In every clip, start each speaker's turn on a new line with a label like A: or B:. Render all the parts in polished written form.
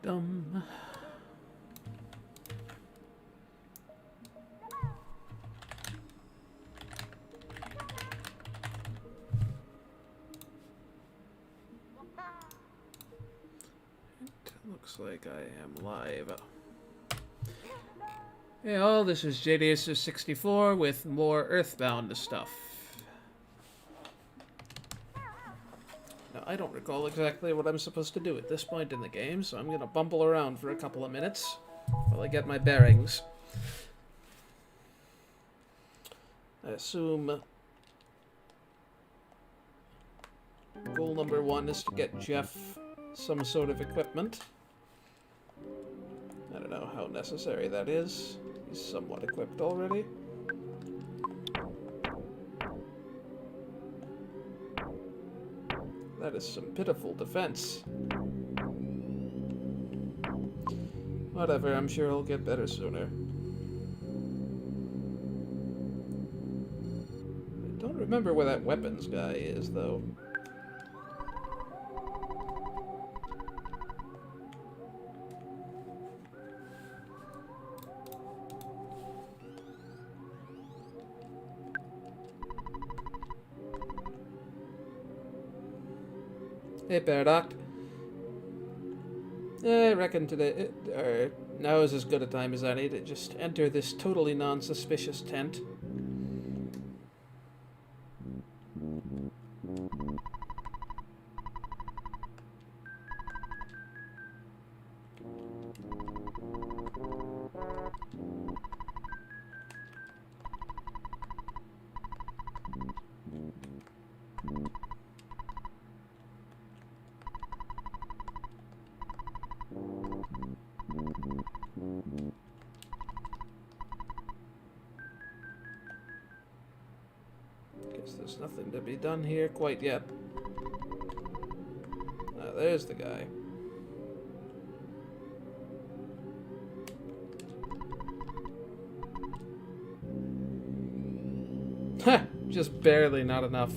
A: Dum. It looks like I am live. Hey all, this is JDS64 with more EarthBound stuff. Now, I don't recall exactly what I'm supposed to do at this point in the game, so I'm gonna bumble around for a couple of minutes while I get my bearings. I assume goal number 1 is to get Jeff some sort of equipment. I don't know how necessary that is. He's somewhat equipped already. That is some pitiful defense. Whatever, I'm sure he'll get better sooner. I don't remember where that weapons guy is, though. Hey, Paradox. I reckon today, now is as good a time as any to just enter this totally non-suspicious tent. Guess there's nothing to be done here quite yet. Ah, there's the guy. Ha! Just barely not enough.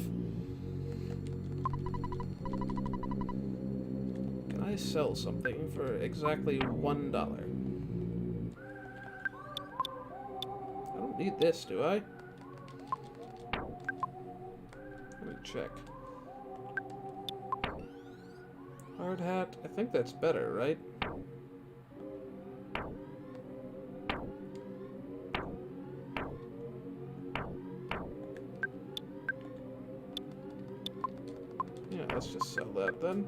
A: Can I sell something for exactly $1? I don't need this, do I? Let me check. Hard hat. I think that's better, right? Yeah, let's just sell that then.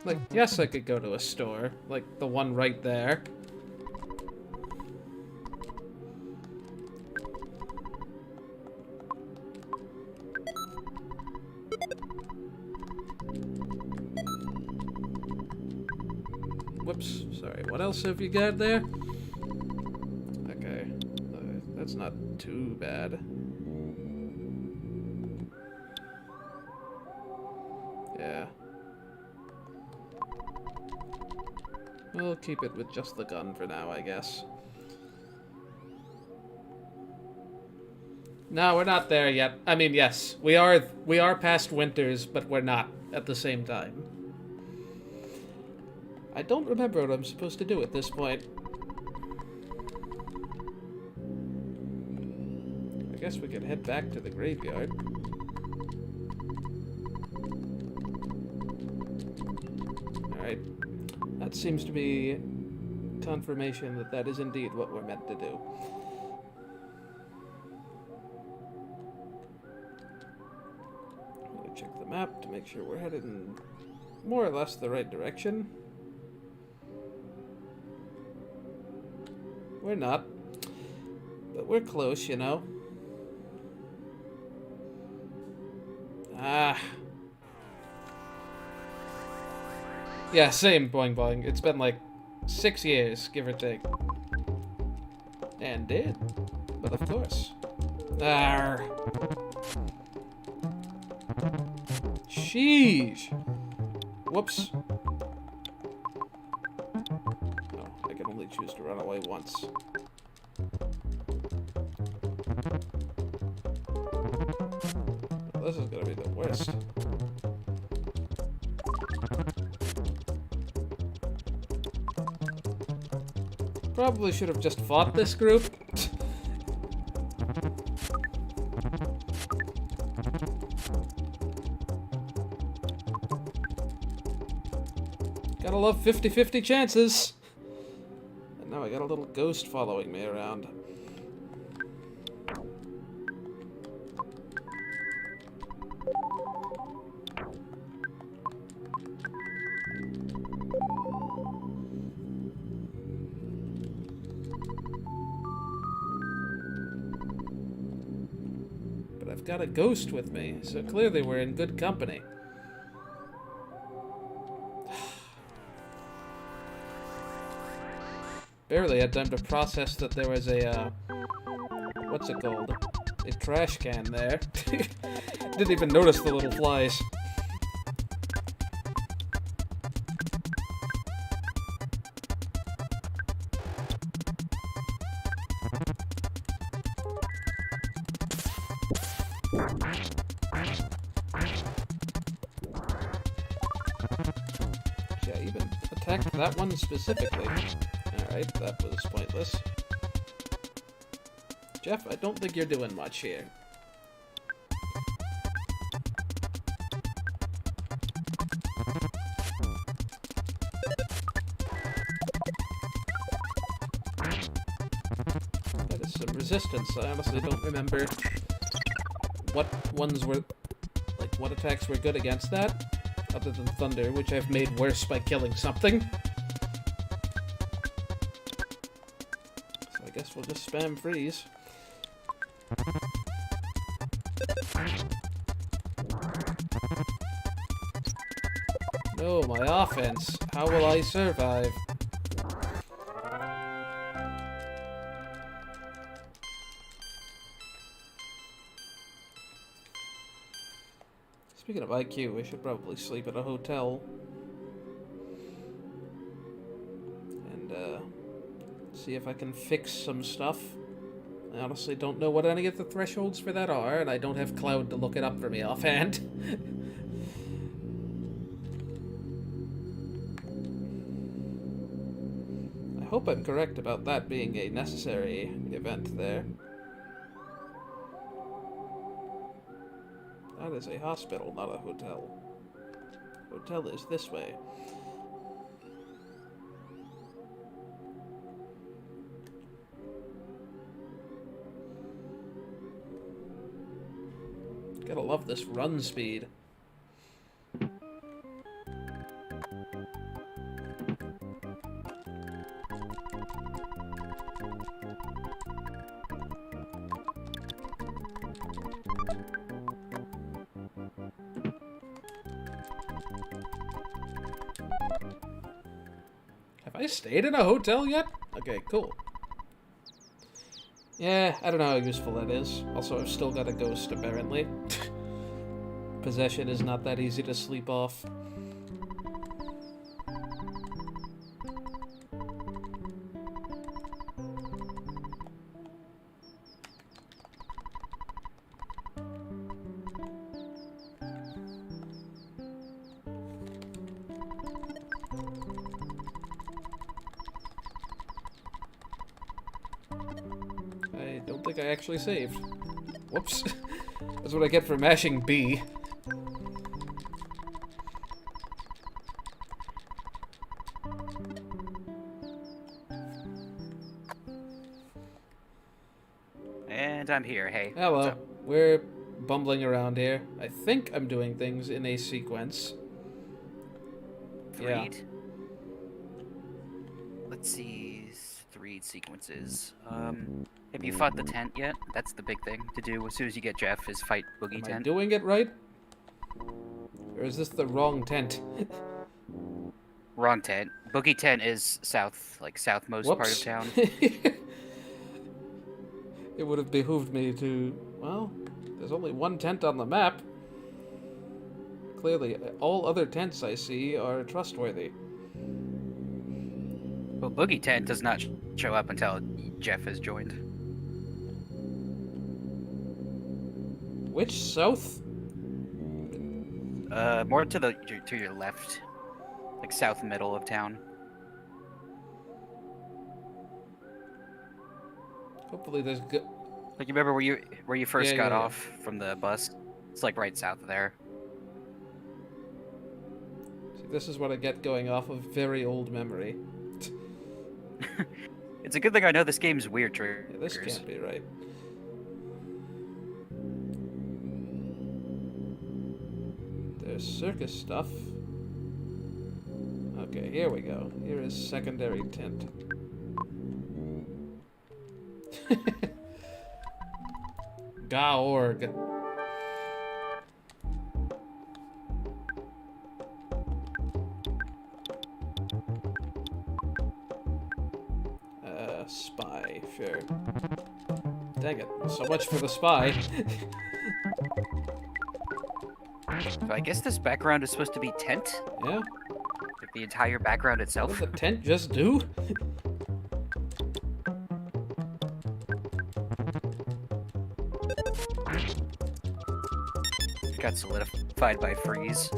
A: Like, yes, I could go to a store, like the one right there. Whoops, sorry, what else have you got there? Okay, that's not too bad. Yeah. We'll keep it with just the gun for now, I guess. No, we're not there yet. I mean, yes, we are past winters, but we're not at the same time. I don't remember what I'm supposed to do at this point. I guess we could head back to the graveyard. Alright. That seems to be confirmation that that is indeed what we're meant to do. I'm gonna check the map to make sure we're headed in more or less the right direction. We're not, but we're close, you know. Ah. Yeah, same, boing boing. It's been like 6 years, give or take. And did. But of course. Arr. Sheesh. Whoops. Oh, I can only choose to run away once. Well, this is gonna be the worst. Probably should have just fought this group. Gotta love 50-50 chances. And now I got a little ghost following me around. But I've got a ghost with me, so clearly we're in good company. Barely had time to process that there was a, what's it called? A trash can there. Didn't even notice the little flies. Yeah, even attacked that one specifically. Alright, that was pointless. Jeff, I don't think you're doing much here. That is some resistance. I honestly don't remember what ones were... like, what attacks were good against that, other than Thunder, which I've made worse by killing something. I guess we'll just spam freeze. No, my offense. How will I survive? Speaking of IQ, I should probably sleep at a hotel. See if I can fix some stuff. I honestly don't know what any of the thresholds for that are, and I don't have Cloud to look it up for me offhand. I hope I'm correct about that being a necessary event there. That is a hospital, not a hotel. Hotel is this way. Gotta love this run speed. Have I stayed in a hotel yet? Okay, cool. Yeah, I don't know how useful that is. Also, I've still got a ghost, apparently. Possession is not that easy to sleep off. I don't think I actually saved. Whoops. That's what I get for mashing B.
B: And I'm here, hey.
A: Hello. We're bumbling around here. I think I'm doing things in a sequence.
B: Threed?
A: Yeah.
B: Let's see, 3 sequences. Have you fought the tent yet? That's the big thing to do as soon as you get Jeff, is fight Boogie
A: Am I
B: Tent.
A: doing it right? Or is this the wrong tent?
B: Wrong tent. Boogie Tent is south, like southmost part of town.
A: It would have behooved me to... Well, there's only one tent on the map. Clearly, all other tents I see are trustworthy.
B: Well, Boogie Tent does not show up until Jeff has joined.
A: Which south?
B: More to your left, like south middle of town.
A: Hopefully there's
B: Like you remember where you first got
A: yeah.
B: off from the bus? It's like right south of there.
A: See, this is what I get going off of very old memory.
B: It's a good thing I know this game's weird triggers.
A: Yeah, this can't be right. There's circus stuff. Okay, here we go. Here is secondary tent. Ga.org. Spy, sure. Dang it, so much for the spy.
B: So I guess this background is supposed to be tent?
A: Yeah?
B: Like the entire background
A: What
B: itself?
A: does the tent just do?
B: Got solidified by freeze.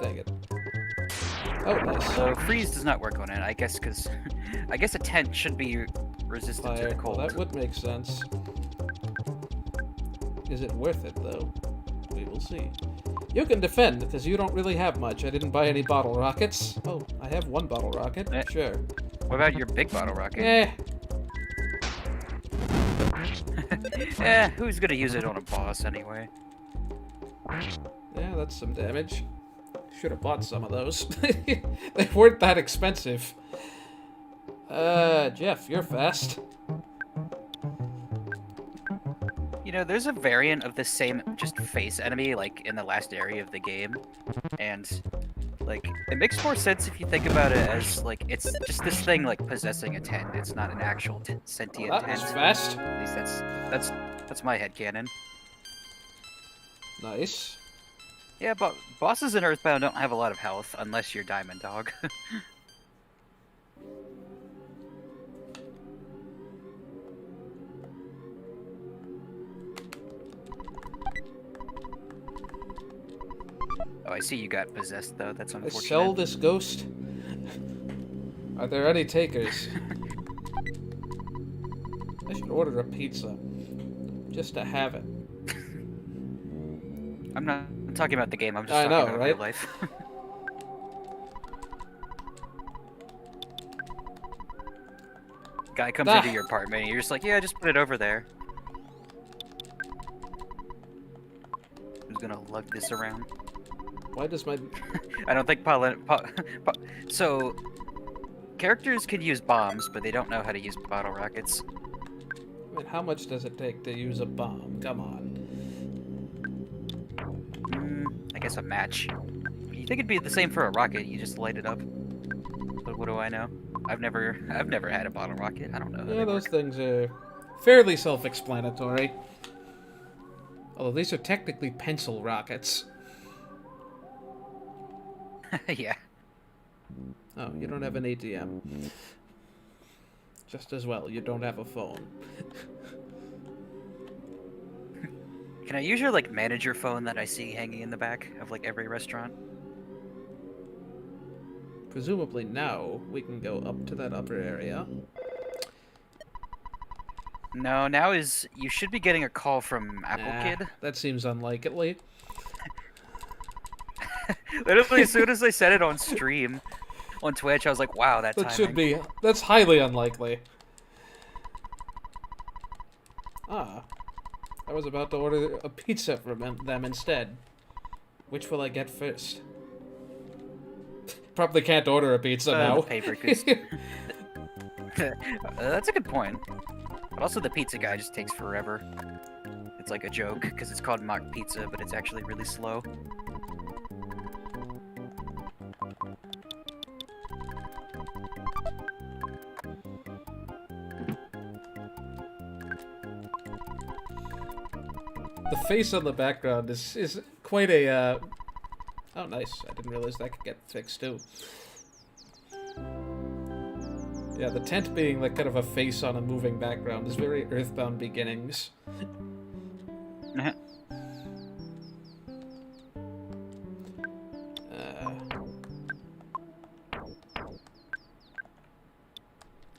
A: Dang it. Oh, nice.
B: So freeze does not work on it, I guess, because I guess a tent should be resistant to
A: Fire.
B: the cold.
A: Well, that would make sense. Is it worth it, though? We will see. You can defend, because you don't really have much. I didn't buy any bottle rockets. Oh, I have one bottle rocket. Sure.
B: What about your big bottle rocket?
A: Eh.
B: Who's gonna use it on a boss anyway?
A: Yeah, that's some damage. Should have bought some of those. They weren't that expensive. Jeff, you're fast.
B: You know, there's a variant of the same just face enemy, like, in the last area of the game. And, like, it makes more sense if you think about it as, like, it's just this thing, like, possessing a tent. It's not an actual sentient
A: That
B: tent.
A: was fast.
B: At least that's my headcanon.
A: Nice.
B: Yeah, but bosses in EarthBound don't have a lot of health, unless you're Diamond Dog. Oh, I see you got possessed, though. That's
A: I
B: unfortunate.
A: sell this ghost. Are there any takers? I should order a pizza. Just to have it.
B: I'm not talking about the game, I'm just
A: I
B: talking
A: know,
B: about
A: right?
B: real life. Guy comes into your apartment and you're just like, yeah, just put it over there. Who's gonna lug this around?
A: Why does my...
B: I don't think so, characters can use bombs, but they don't know how to use bottle rockets.
A: I mean, how much does it take to use a bomb? Come on.
B: I guess a match. You think it'd be the same for a rocket, you just light it up. But what do I know? I've never had a bottle rocket. I don't know.
A: Yeah, those things are fairly self-explanatory. Although these are technically pencil rockets.
B: Yeah.
A: Oh, you don't have an ATM. Just as well, you don't have a phone.
B: Can I use your, like, manager phone that I see hanging in the back of, like, every restaurant?
A: Presumably now we can go up to that upper area.
B: No, now is... You should be getting a call from Apple Kid.
A: That seems unlikely.
B: Literally, as soon as I said it on stream, on Twitch, I was like, wow, that timing.
A: That's highly unlikely. Ah. I was about to order a pizza from them instead. Which will I get first? Probably can't order a pizza now.
B: The paper goods. That's a good point. But also the pizza guy just takes forever. It's like a joke, because it's called mock pizza, but it's actually really slow.
A: The face on the background is quite a, Oh, nice. I didn't realize that could get fixed, too. Yeah, the tent being like kind of a face on a moving background is very EarthBound beginnings.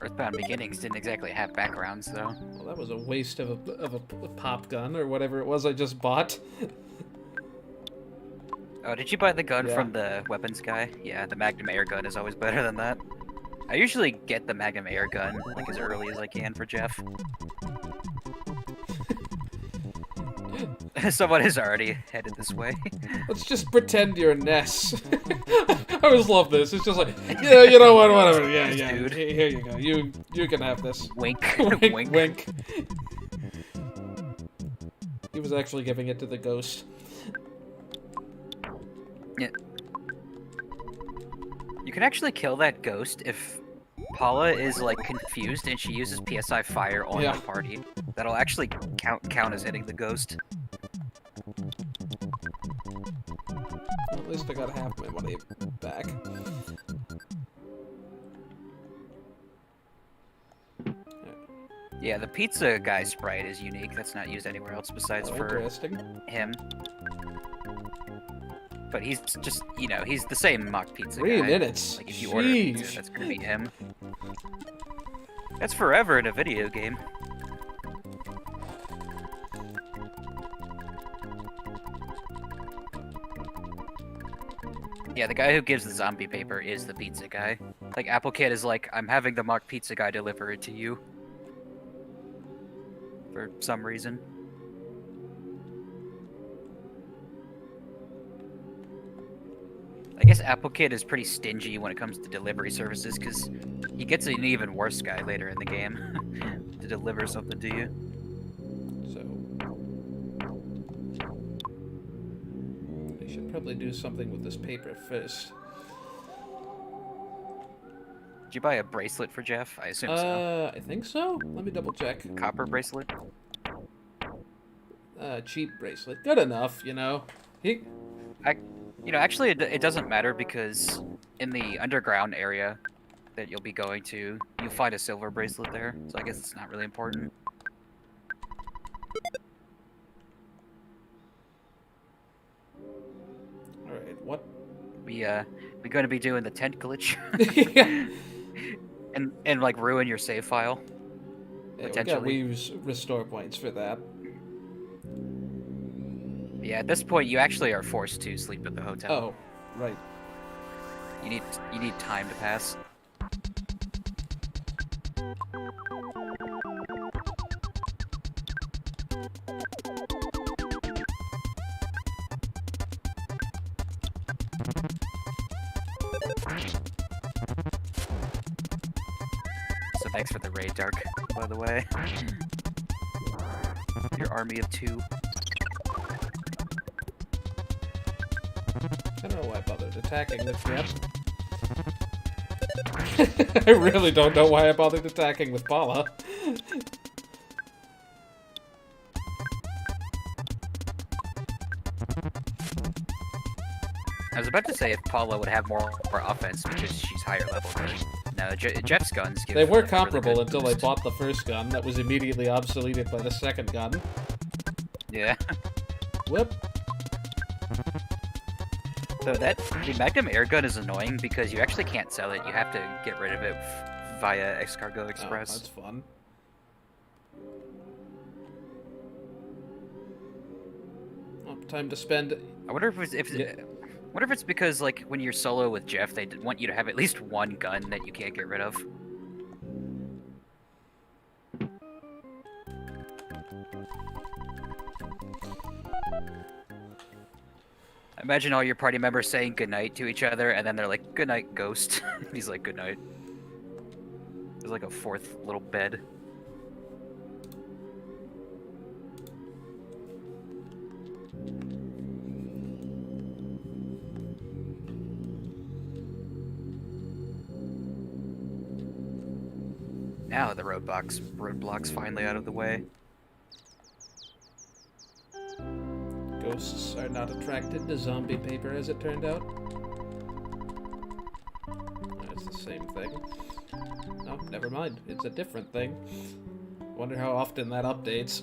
B: EarthBound Beginnings didn't exactly have backgrounds, though.
A: Well, that was a waste of a pop gun or whatever it was I just bought.
B: Oh, did you buy the gun
A: Yeah.
B: from the weapons guy? Yeah, the Magnum air gun is always better than that. I usually get the Magnum air gun like as early as I can for Jeff. Someone is already headed this way.
A: Let's just pretend you're Ness. I always love this. It's just like, yeah, you know what, whatever. Yeah, yeah.
B: Dude.
A: Here you go. You can have this.
B: Wink.
A: Wink,
B: Wink.
A: wink. He was actually giving it to the ghost.
B: Yeah. You can actually kill that ghost if Paula is like confused and she uses PSI fire on
A: Yeah.
B: the party. That'll actually count as hitting the ghost.
A: Well, at least I got half my money back.
B: Yeah, the pizza guy sprite is unique. That's not used anywhere else besides
A: Oh,
B: for
A: interesting.
B: him. But he's just, you know, he's the same mock pizza
A: 3
B: guy.
A: minutes.
B: Like if you order a
A: Sheesh.
B: pizza, that's gonna be him. That's forever in a video game. Yeah, the guy who gives the zombie paper is the pizza guy. Like, Apple Kid is like, I'm having the mock pizza guy deliver it to you. For some reason. I guess Apple Kid is pretty stingy when it comes to delivery services, because he gets an even worse guy later in the game to deliver something to you.
A: So I should probably do something with this paper first.
B: Did you buy a bracelet for Jeff? I assume so.
A: I think so. Let me double check.
B: Copper bracelet?
A: Cheap bracelet. Good enough, you know. He.
B: You know, actually, it doesn't matter because in the underground area that you'll be going to, you'll find a silver bracelet there. So I guess it's not really important.
A: All right. What?
B: We're going to be doing the tent glitch
A: Yeah.
B: and like ruin your save file.
A: Yeah,
B: Potentially.
A: we use restore points for that.
B: Yeah, at this point, you actually are forced to sleep at the hotel.
A: Oh, right.
B: You need time to pass. So thanks for the raid, Dark, by the way. Your army of 2.
A: I don't know why I bothered attacking this yet. I really don't know why I bothered attacking with Paula.
B: I was about to say if Paula would have more offense because she's higher level. But no, Jeff's guns give
A: They were
B: a really
A: comparable
B: good
A: until I
B: boost.
A: bought the first gun that was immediately obsoleted by the second gun.
B: Yeah.
A: Whoop.
B: So the Magnum air gun is annoying because you actually can't sell it. You have to get rid of it via Escargot
A: Oh,
B: Express.
A: that's fun. Well, time to spend.
B: I wonder wonder if it's because like when you're solo with Jeff, they want you to have at least one gun that you can't get rid of. Imagine all your party members saying goodnight to each other, and then they're like, "Goodnight, ghost." He's like, "Goodnight." There's like a fourth little bed. Now the roadblocks finally out of the way.
A: are not attracted to zombie paper, as it turned out. It's the same thing. No, never mind. It's a different thing. Wonder how often that updates.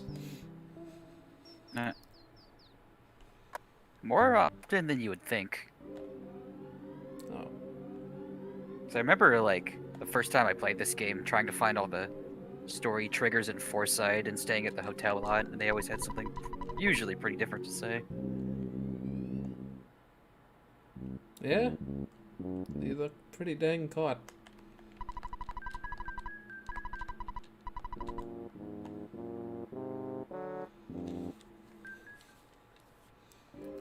B: More often than you would think.
A: Oh.
B: So I remember, like, the first time I played this game, trying to find all the story triggers in Foresight and staying at the hotel a lot, and they always had something usually pretty different to say.
A: Yeah? You look pretty dang caught.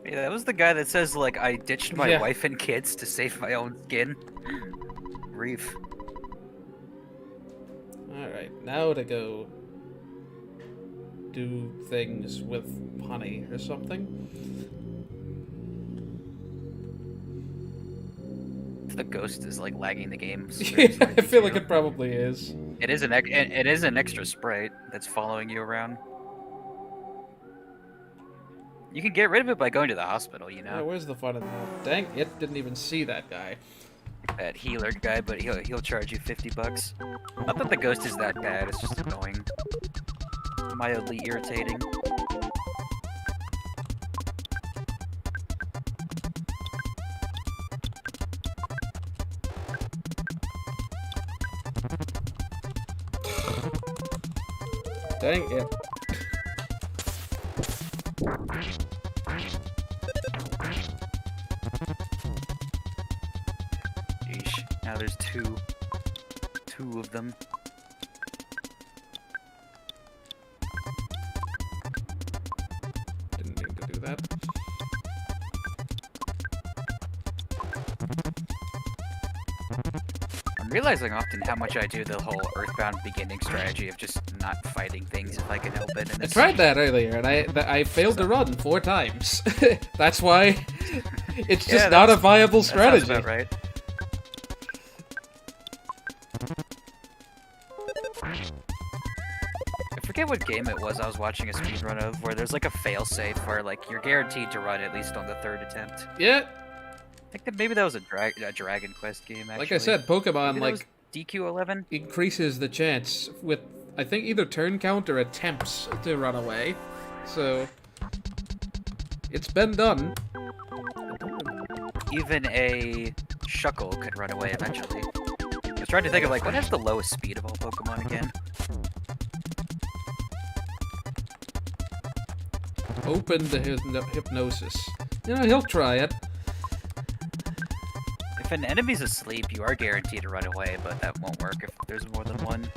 B: Yeah, that was the guy that says, like, I ditched my
A: Yeah.
B: wife and kids to save my own skin. Reef.
A: Alright, now to go do things with honey or something.
B: The ghost is, like, lagging the game.
A: Yeah, I feel like it probably is.
B: It is an extra sprite that's following you around. You can get rid of it by going to the hospital, you
A: Yeah,
B: know.
A: where's the fun in that? Dang, it didn't even see that guy.
B: That healer guy, but he'll charge you $50. Not that the ghost is that bad, it's just annoying. Mildly irritating.
A: Dang it.
B: Yeesh. Now there's two of them.
A: Didn't mean to do that.
B: I'm realizing often how much I do the whole EarthBound beginning strategy of just not fighting things if I can help it. And
A: I tried that earlier, and I failed to run 4 times. That's why it's just not a viable strategy.
B: That sounds about right. I forget what game it was I was watching a speedrun of, where there's like a failsafe where like you're guaranteed to run at least on the 3rd attempt.
A: Yeah.
B: I think that maybe that was a Dragon Quest game, actually.
A: Like I said, Pokemon, like,
B: DQ11?
A: increases the chance with, I think, either turn count or attempts to run away. So, it's been done.
B: Even a Shuckle could run away eventually. I was trying to think of, like, what has the lowest speed of all Pokemon again?
A: Open to hypnosis. You know, he'll try it.
B: If an enemy's asleep, you are guaranteed to run away, but that won't work if there's more than one.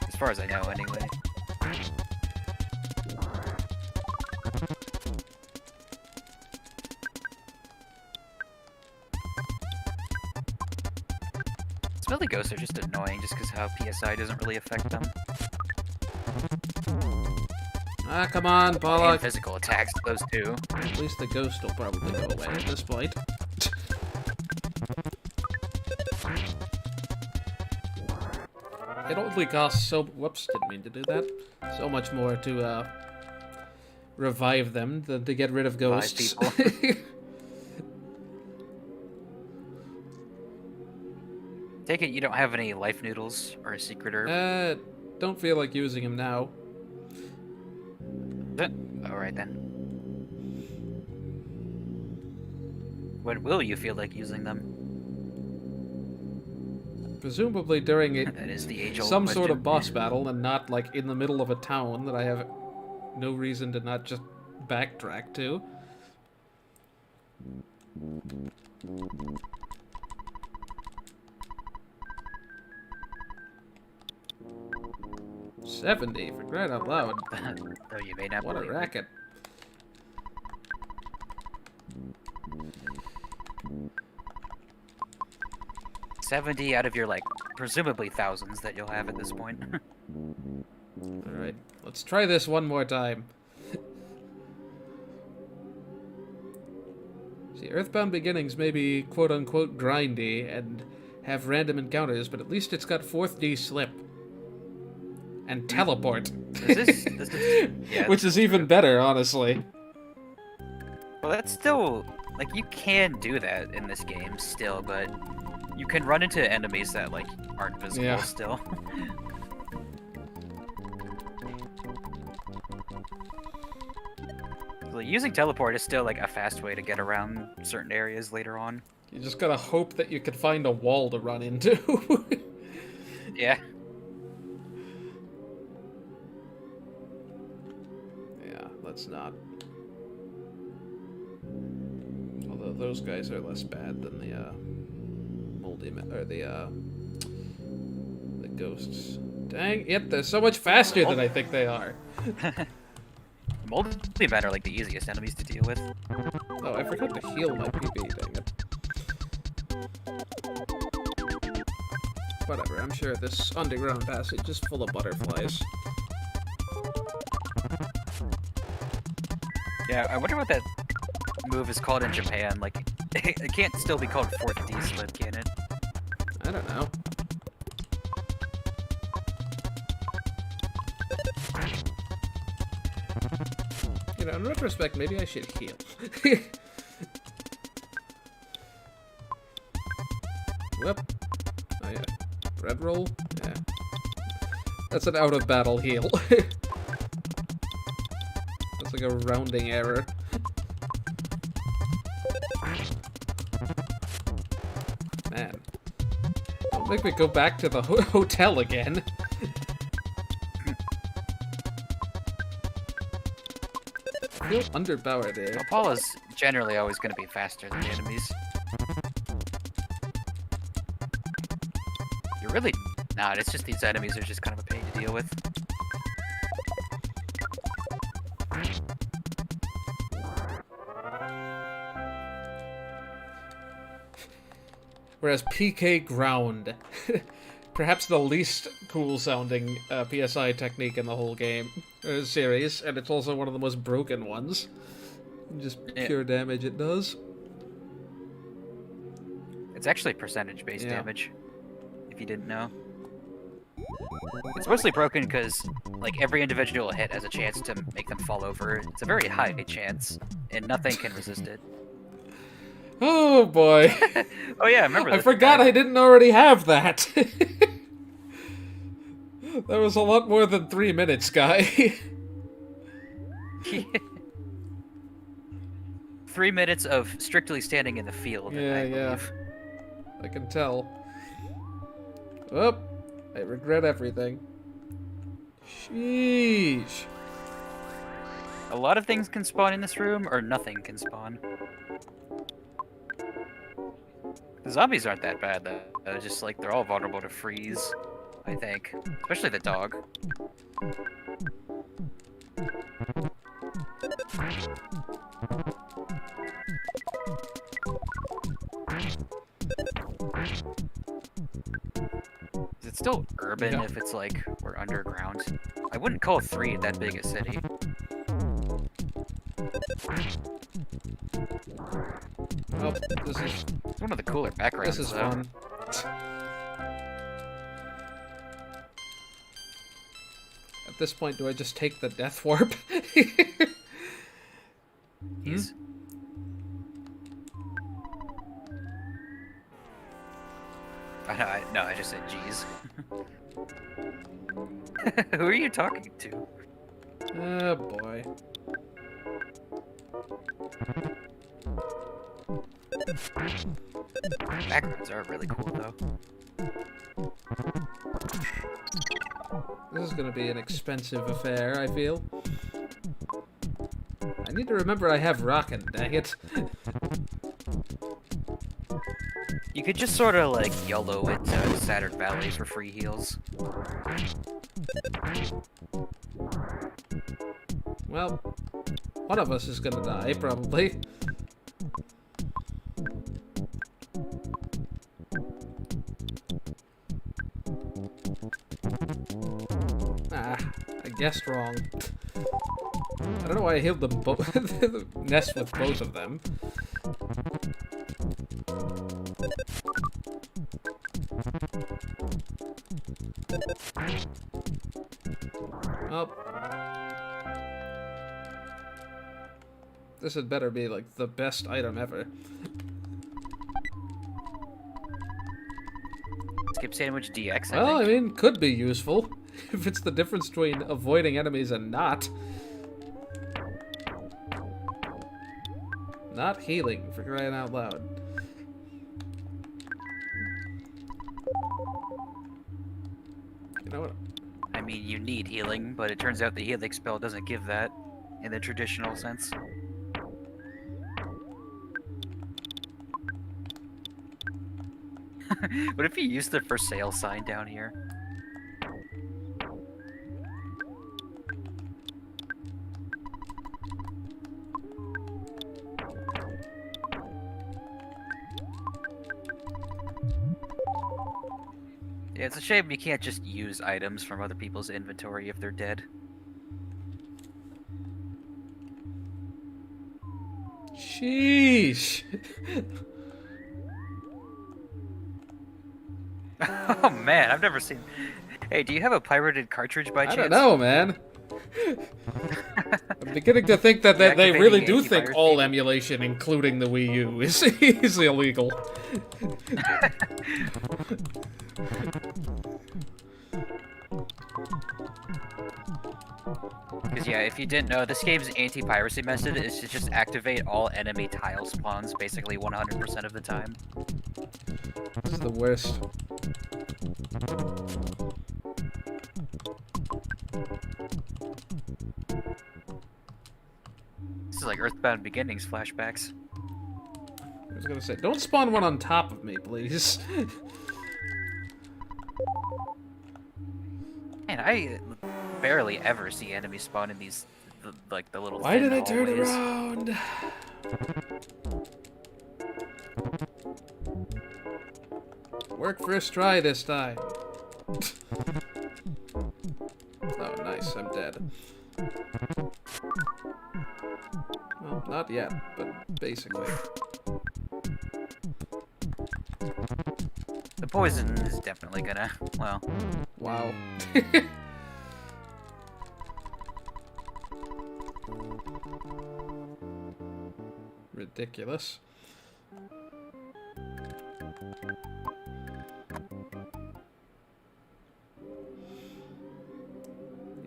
B: As far as I know, anyway. Smelly ghosts are just annoying just because how PSI doesn't really affect them.
A: Ah, come on,
B: And
A: Pollock.
B: physical attacks, those two.
A: At least the ghost will probably go away at this point. It only costs so... Whoops, didn't mean to do that. So much more to, revive them than to get rid of ghosts.
B: Take it you don't have any life noodles or a secret herb?
A: Don't feel like using them now.
B: Alright then. When will you feel like using them?
A: Presumably during
B: That is the age-old
A: some
B: question.
A: sort of boss battle, and not, like, in the middle of a town that I have no reason to not just backtrack to. $70, for crying out loud.
B: Though you may not
A: What a
B: believe me.
A: racket.
B: $70 out of your, like, presumably thousands that you'll have at this point.
A: Alright, let's try this one more time. See, Earthbound Beginnings may be quote-unquote grindy and have random encounters, but at least it's got 4th D slip. And teleport.
B: This is yeah,
A: Which is even better, honestly.
B: Well, that's still like you can do that in this game still, but you can run into enemies that like aren't visible
A: Yeah.
B: still. Like, using teleport is still like a fast way to get around certain areas later on.
A: You just gotta hope that you can find a wall to run into.
B: Yeah.
A: Yeah, let's not. Although those guys are less bad than the moldy or the ghosts. Dang it! They're so much faster than I think they are.
B: Moldy men are like the easiest enemies to deal with.
A: Oh, I forgot to heal my PB. Dang it. Whatever. I'm sure this underground passage is full of butterflies.
B: Yeah, I wonder what that move is called in Japan. Like, it can't still be called 4th D slip, can it?
A: I don't know. You know, in retrospect, maybe I should heal. Whoop. Oh yeah. Red roll? Yeah. That's an out-of-battle heal. That's like a rounding error. Man. Don't make me go back to the hotel again. I feel underpowered here.
B: Well, Paula's generally always going to be faster than the enemies. You're really not. It's just these enemies are just kind of a pain to deal with.
A: Whereas PK Ground, perhaps the least cool-sounding PSI technique in the whole game series, and it's also one of the most broken ones. Just pure damage it does.
B: It's actually percentage-based
A: Yeah.
B: damage, if you didn't know. It's mostly broken because, like, every individual hit has a chance to make them fall over. It's a very high chance, and nothing can resist it.
A: Oh boy.
B: Oh yeah, I remember
A: I
B: this
A: forgot
B: guy.
A: I didn't already have that. That was a lot more than 3 minutes, guy.
B: 3 minutes of strictly standing in the field,
A: Yeah,
B: I
A: yeah.
B: believe.
A: I can tell. Oh, I regret everything. Sheesh.
B: A lot of things can spawn in this room, or nothing can spawn. The zombies aren't that bad, though. Just, like, they're all vulnerable to freeze, I think. Especially the dog. Is it still urban
A: Yeah.
B: if it's, like, we're underground? I wouldn't call 3 that big a city.
A: Oh, this is
B: It's one of the cooler backgrounds,
A: this is
B: though.
A: fun. At this point, do I just take the death warp?
B: He's... No, I just said G's. Who are you talking to?
A: Oh boy.
B: Backgrounds are really cool, though.
A: This is gonna be an expensive affair, I feel. I need to remember I have Rockin', dang it.
B: You could just sort of like YOLO it to Saturn Valley for free heals.
A: Well, one of us is gonna die, probably. Ah, I guessed wrong. I don't know why I healed them both. Nest with both of them. Oh. This had better be, like, the best item ever.
B: Skip sandwich DX,
A: Well,
B: I
A: I
B: think.
A: mean, could be useful. If it's the difference between avoiding enemies and not. Not healing, for crying out loud. You know what?
B: I mean, you need healing, but it turns out the healing spell doesn't give that in the traditional sense. What if you use the for sale sign down here? Yeah, it's a shame you can't just use items from other people's inventory if they're dead.
A: Sheesh.
B: Oh man, I've never seen. Hey, do you have a pirated cartridge by
A: I
B: chance?
A: don't know, man. I'm beginning to think that they really do think all emulation, including the Wii U, is illegal.
B: Because yeah, if you didn't know, this game's anti-piracy method is to just activate all enemy tile spawns basically 100% of the time.
A: This is the worst.
B: This is like EarthBound Beginnings flashbacks.
A: I was gonna say, don't spawn one on top of me, please.
B: Man, I barely ever see enemies spawn in these, like the little.
A: Why
B: thin
A: did I turn
B: hallways.
A: around? Work first try this time. Oh, nice, I'm dead. Well, not yet, but basically.
B: The poison is definitely gonna, well.
A: Wow. Ridiculous.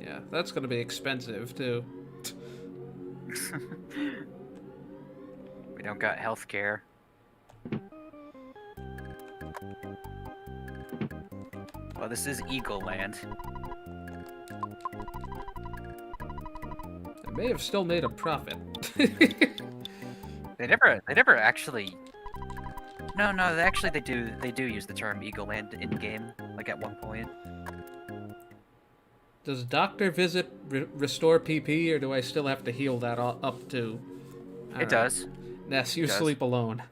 A: Yeah, that's gonna be expensive, too.
B: We don't got healthcare. Well, this is Eagle Land.
A: I may have still made a profit.
B: They never actually. No, actually they do use the term Eagle Land in game, like at one point.
A: Does doctor visit restore PP, or do I still have to heal that up to?
B: It does.
A: Ness, you sleep alone.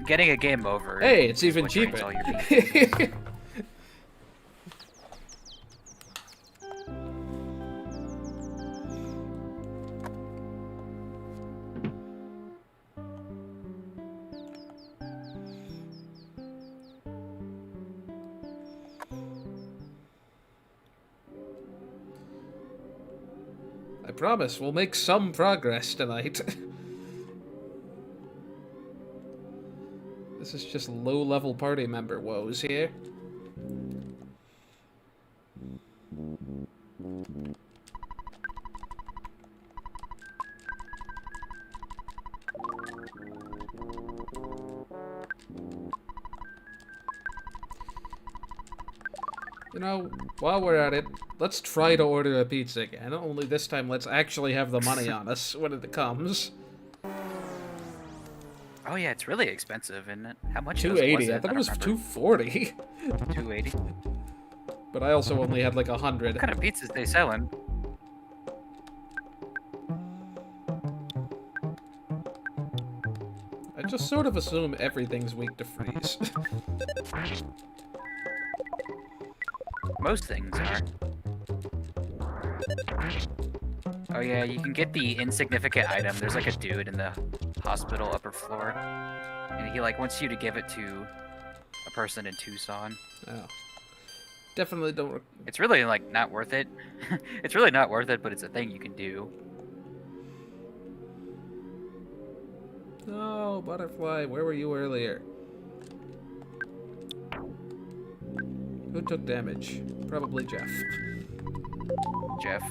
B: Getting a game over.
A: Hey, it's
B: is
A: even
B: what drains
A: cheaper.
B: all your BP.
A: I promise we'll make some progress tonight. This is just low-level party member woes here. You know, while we're at it, let's try to order a pizza again. Only this time, let's actually have the money on us when it comes.
B: Oh yeah, it's really expensive, isn't it? How much?
A: $2.80.
B: Was it?
A: I thought it was
B: remember.
A: $2.40.
B: $2.80.
A: But I also only had like 100.
B: What kind of pizzas they selling?
A: I just sort of assume everything's weak to freeze.
B: Most things are. Oh yeah, you can get the insignificant item. There's like a dude in the hospital upper floor, and he like wants you to give it to a person in Tucson.
A: Oh. Definitely don't...
B: It's really like not worth it. It's really not worth it, but it's a thing you can do.
A: No, butterfly, where were you earlier? Who took damage? Probably Jeff.
B: Jeff.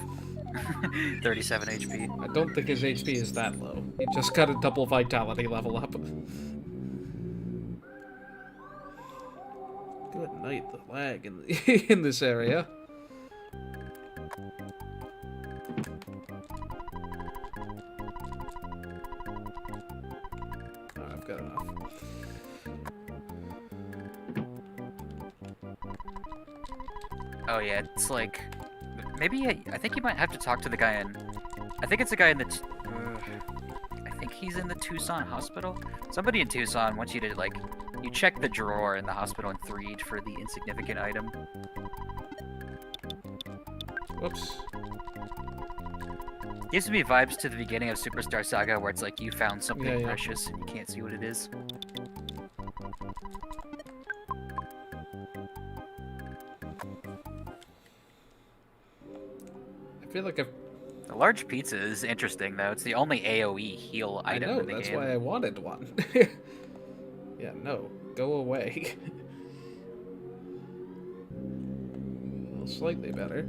B: 37 HP.
A: I don't think his HP is that low. He just got a double vitality level up. Good night, the lag in this area. Oh, I've got enough.
B: Oh yeah, it's like maybe I think you might have to talk to the guy in. I think it's the guy in the. I think he's in the Tucson hospital. Somebody in Tucson wants you to like you check the drawer in the hospital in 3 for the insignificant item.
A: Whoops.
B: Gives me vibes to the beginning of Superstar Saga where it's like you found something
A: Yeah.
B: precious and you can't see what it is.
A: I feel like I've...
B: The large pizza is interesting though. It's the only AoE heal
A: I
B: item
A: know,
B: in the
A: that's
B: game.
A: why I wanted one. Yeah, no. Go away. Well, slightly better.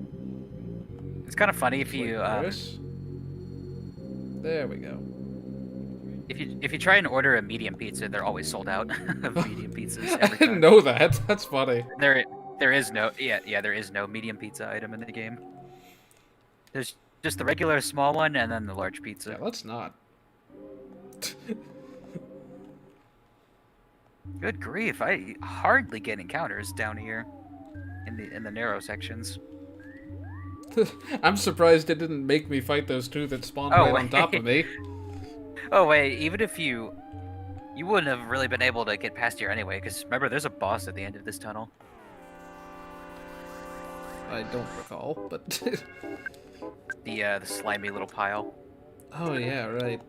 B: It's kind of funny if you
A: Worse. There we go.
B: if you try and order a medium pizza, they're always sold out of medium pizzas
A: I
B: every
A: didn't
B: time.
A: know that. That's funny.
B: There is no there is no medium pizza item in the game. There's just the regular small one and then the large pizza.
A: Yeah, let's not.
B: Good grief! I hardly get encounters down here in the narrow sections.
A: I'm surprised it didn't make me fight those two that spawned
B: Oh,
A: right on top of me.
B: Oh wait, even if you wouldn't have really been able to get past here anyway, because remember there's a boss at the end of this tunnel.
A: I don't recall, but...
B: The slimy little pile.
A: Oh yeah, right.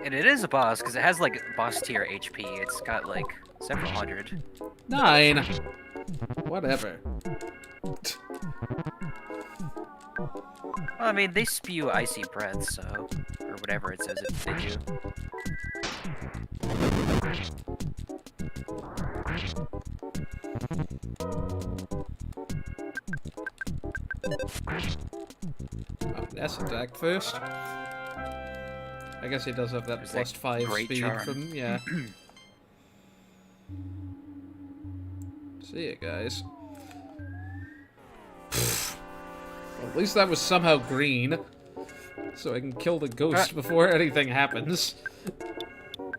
B: And it is a boss because it has like boss tier HP. It's got like several hundred.
A: 9! Whatever.
B: Well, I mean, they spew icy breath, so or whatever it says they do.
A: Oh, Ness attacked first. I guess he does have that
B: There's
A: plus
B: that
A: 5
B: great
A: speed
B: charm.
A: from... yeah. See ya, guys. Well, at least that was somehow green. So I can kill the ghost before anything happens. No,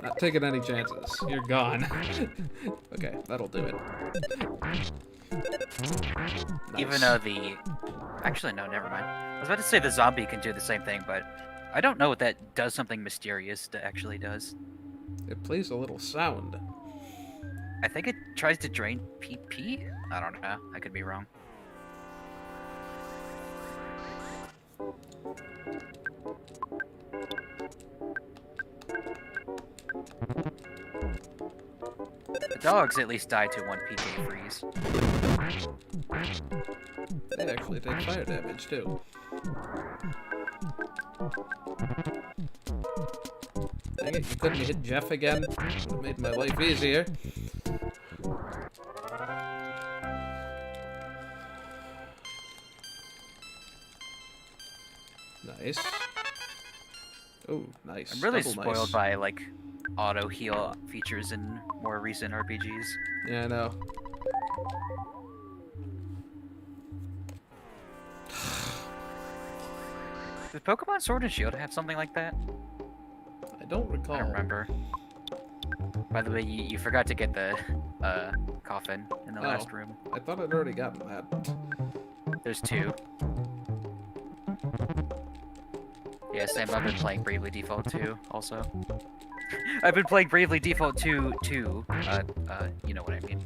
A: not taking any chances. You're gone. Okay, that'll do it.
B: Even
A: Nice.
B: though the... Actually, no, never mind. I was about to say the zombie can do the same thing, but I don't know what that does something mysterious that actually does.
A: It plays a little sound.
B: I think it tries to drain PP? I don't know. I could be wrong. The dogs at least die to 1 PK freeze.
A: They actually take fire damage, too. Dang it, you couldn't hit Jeff again? Would have made my life easier. Nice. Oh, nice.
B: I'm really
A: Double
B: spoiled
A: nice.
B: by, like, auto heal features in more recent RPGs.
A: Yeah, I know.
B: Does Pokemon Sword and Shield have something like that?
A: I don't recall.
B: I don't remember. By the way, you forgot to get the coffin in the last room.
A: I thought I'd already gotten that.
B: There's 2. Yeah, same. I've been playing Bravely Default 2 also. I've been playing Bravely Default 2 too. You know what I mean.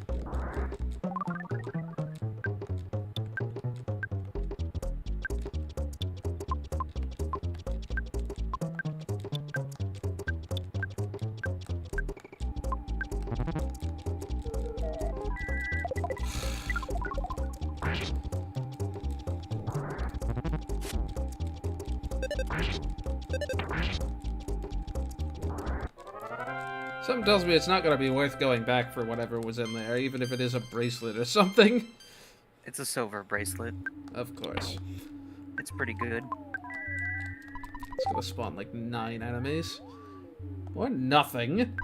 A: Something tells me it's not going to be worth going back for whatever was in there, even if it is a bracelet or something.
B: It's a silver bracelet.
A: Of course.
B: It's pretty good.
A: It's going to spawn like 9 enemies. Or nothing.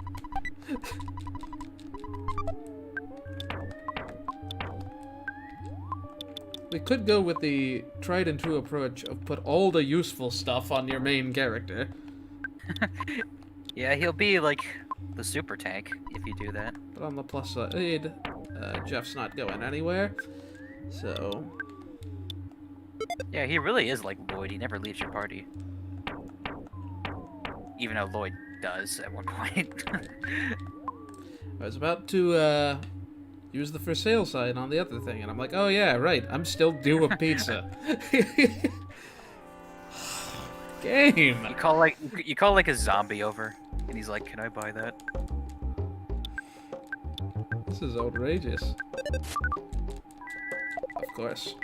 A: We could go with the tried and true approach of put all the useful stuff on your main character.
B: Yeah, he'll be like the super tank if you do that.
A: But on the plus side, Jeff's not going anywhere. So...
B: Yeah, he really is like Lloyd. He never leaves your party. Even though Lloyd does at one point.
A: I was about to use the for sale sign on the other thing, and I'm like, oh yeah, right, I'm still due a pizza. Game!
B: You call like a zombie over, and he's like, "Can I buy that?"
A: This is outrageous. Of course.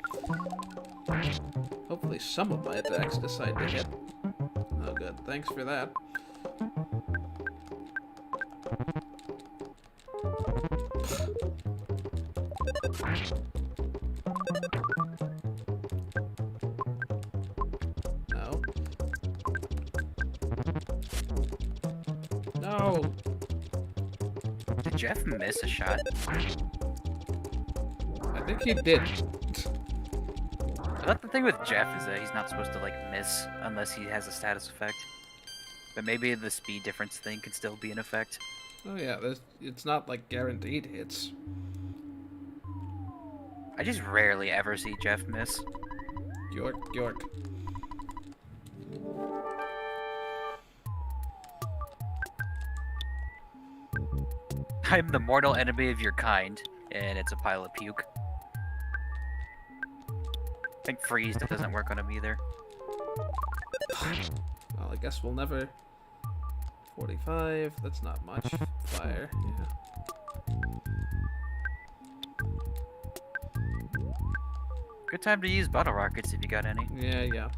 A: Hopefully some of my attacks decide to hit. Oh good, thanks for that. No. No!
B: Did Jeff miss a shot?
A: I think he did.
B: I thought the thing with Jeff is that he's not supposed to like miss unless he has a status effect. But maybe the speed difference thing can still be in effect.
A: Oh yeah, it's not like guaranteed hits.
B: I just rarely ever see Jeff miss.
A: York, York.
B: I'm the mortal enemy of your kind, and it's a pile of puke. I think freeze doesn't work on him either.
A: Well, I guess we'll never... 45, that's not much. Fire, yeah.
B: Good time to use bottle rockets if you got any.
A: Yeah, yeah.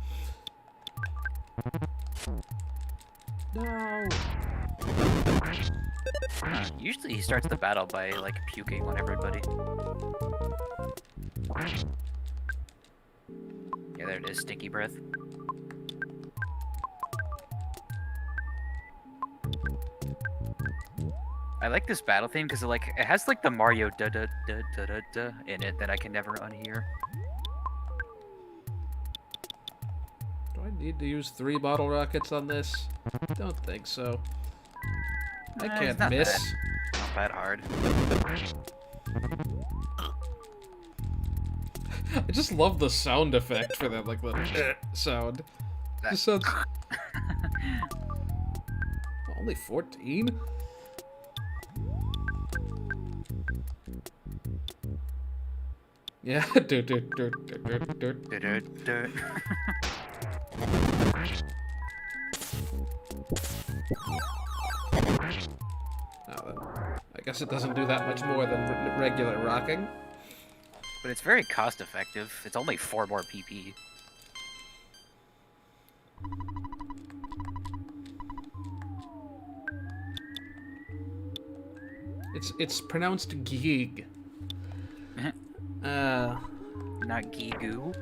A: No!
B: Usually he starts the battle by like puking on everybody. Yeah, there it is, stinky breath. I like this battle theme because it has like the Mario da da da da da da in it that I can never unhear.
A: Do I need to use 3 bottle rockets on this? Don't think so. I can't
B: it's not
A: miss.
B: Not that hard.
A: I just love the sound effect for that, like the sound. Just sounds... Only 14? Yeah, dirt. I guess it doesn't do that much more than regular rocking.
B: But it's very cost effective. It's only 4 more PP.
A: It's pronounced gig.
B: Not Gigu.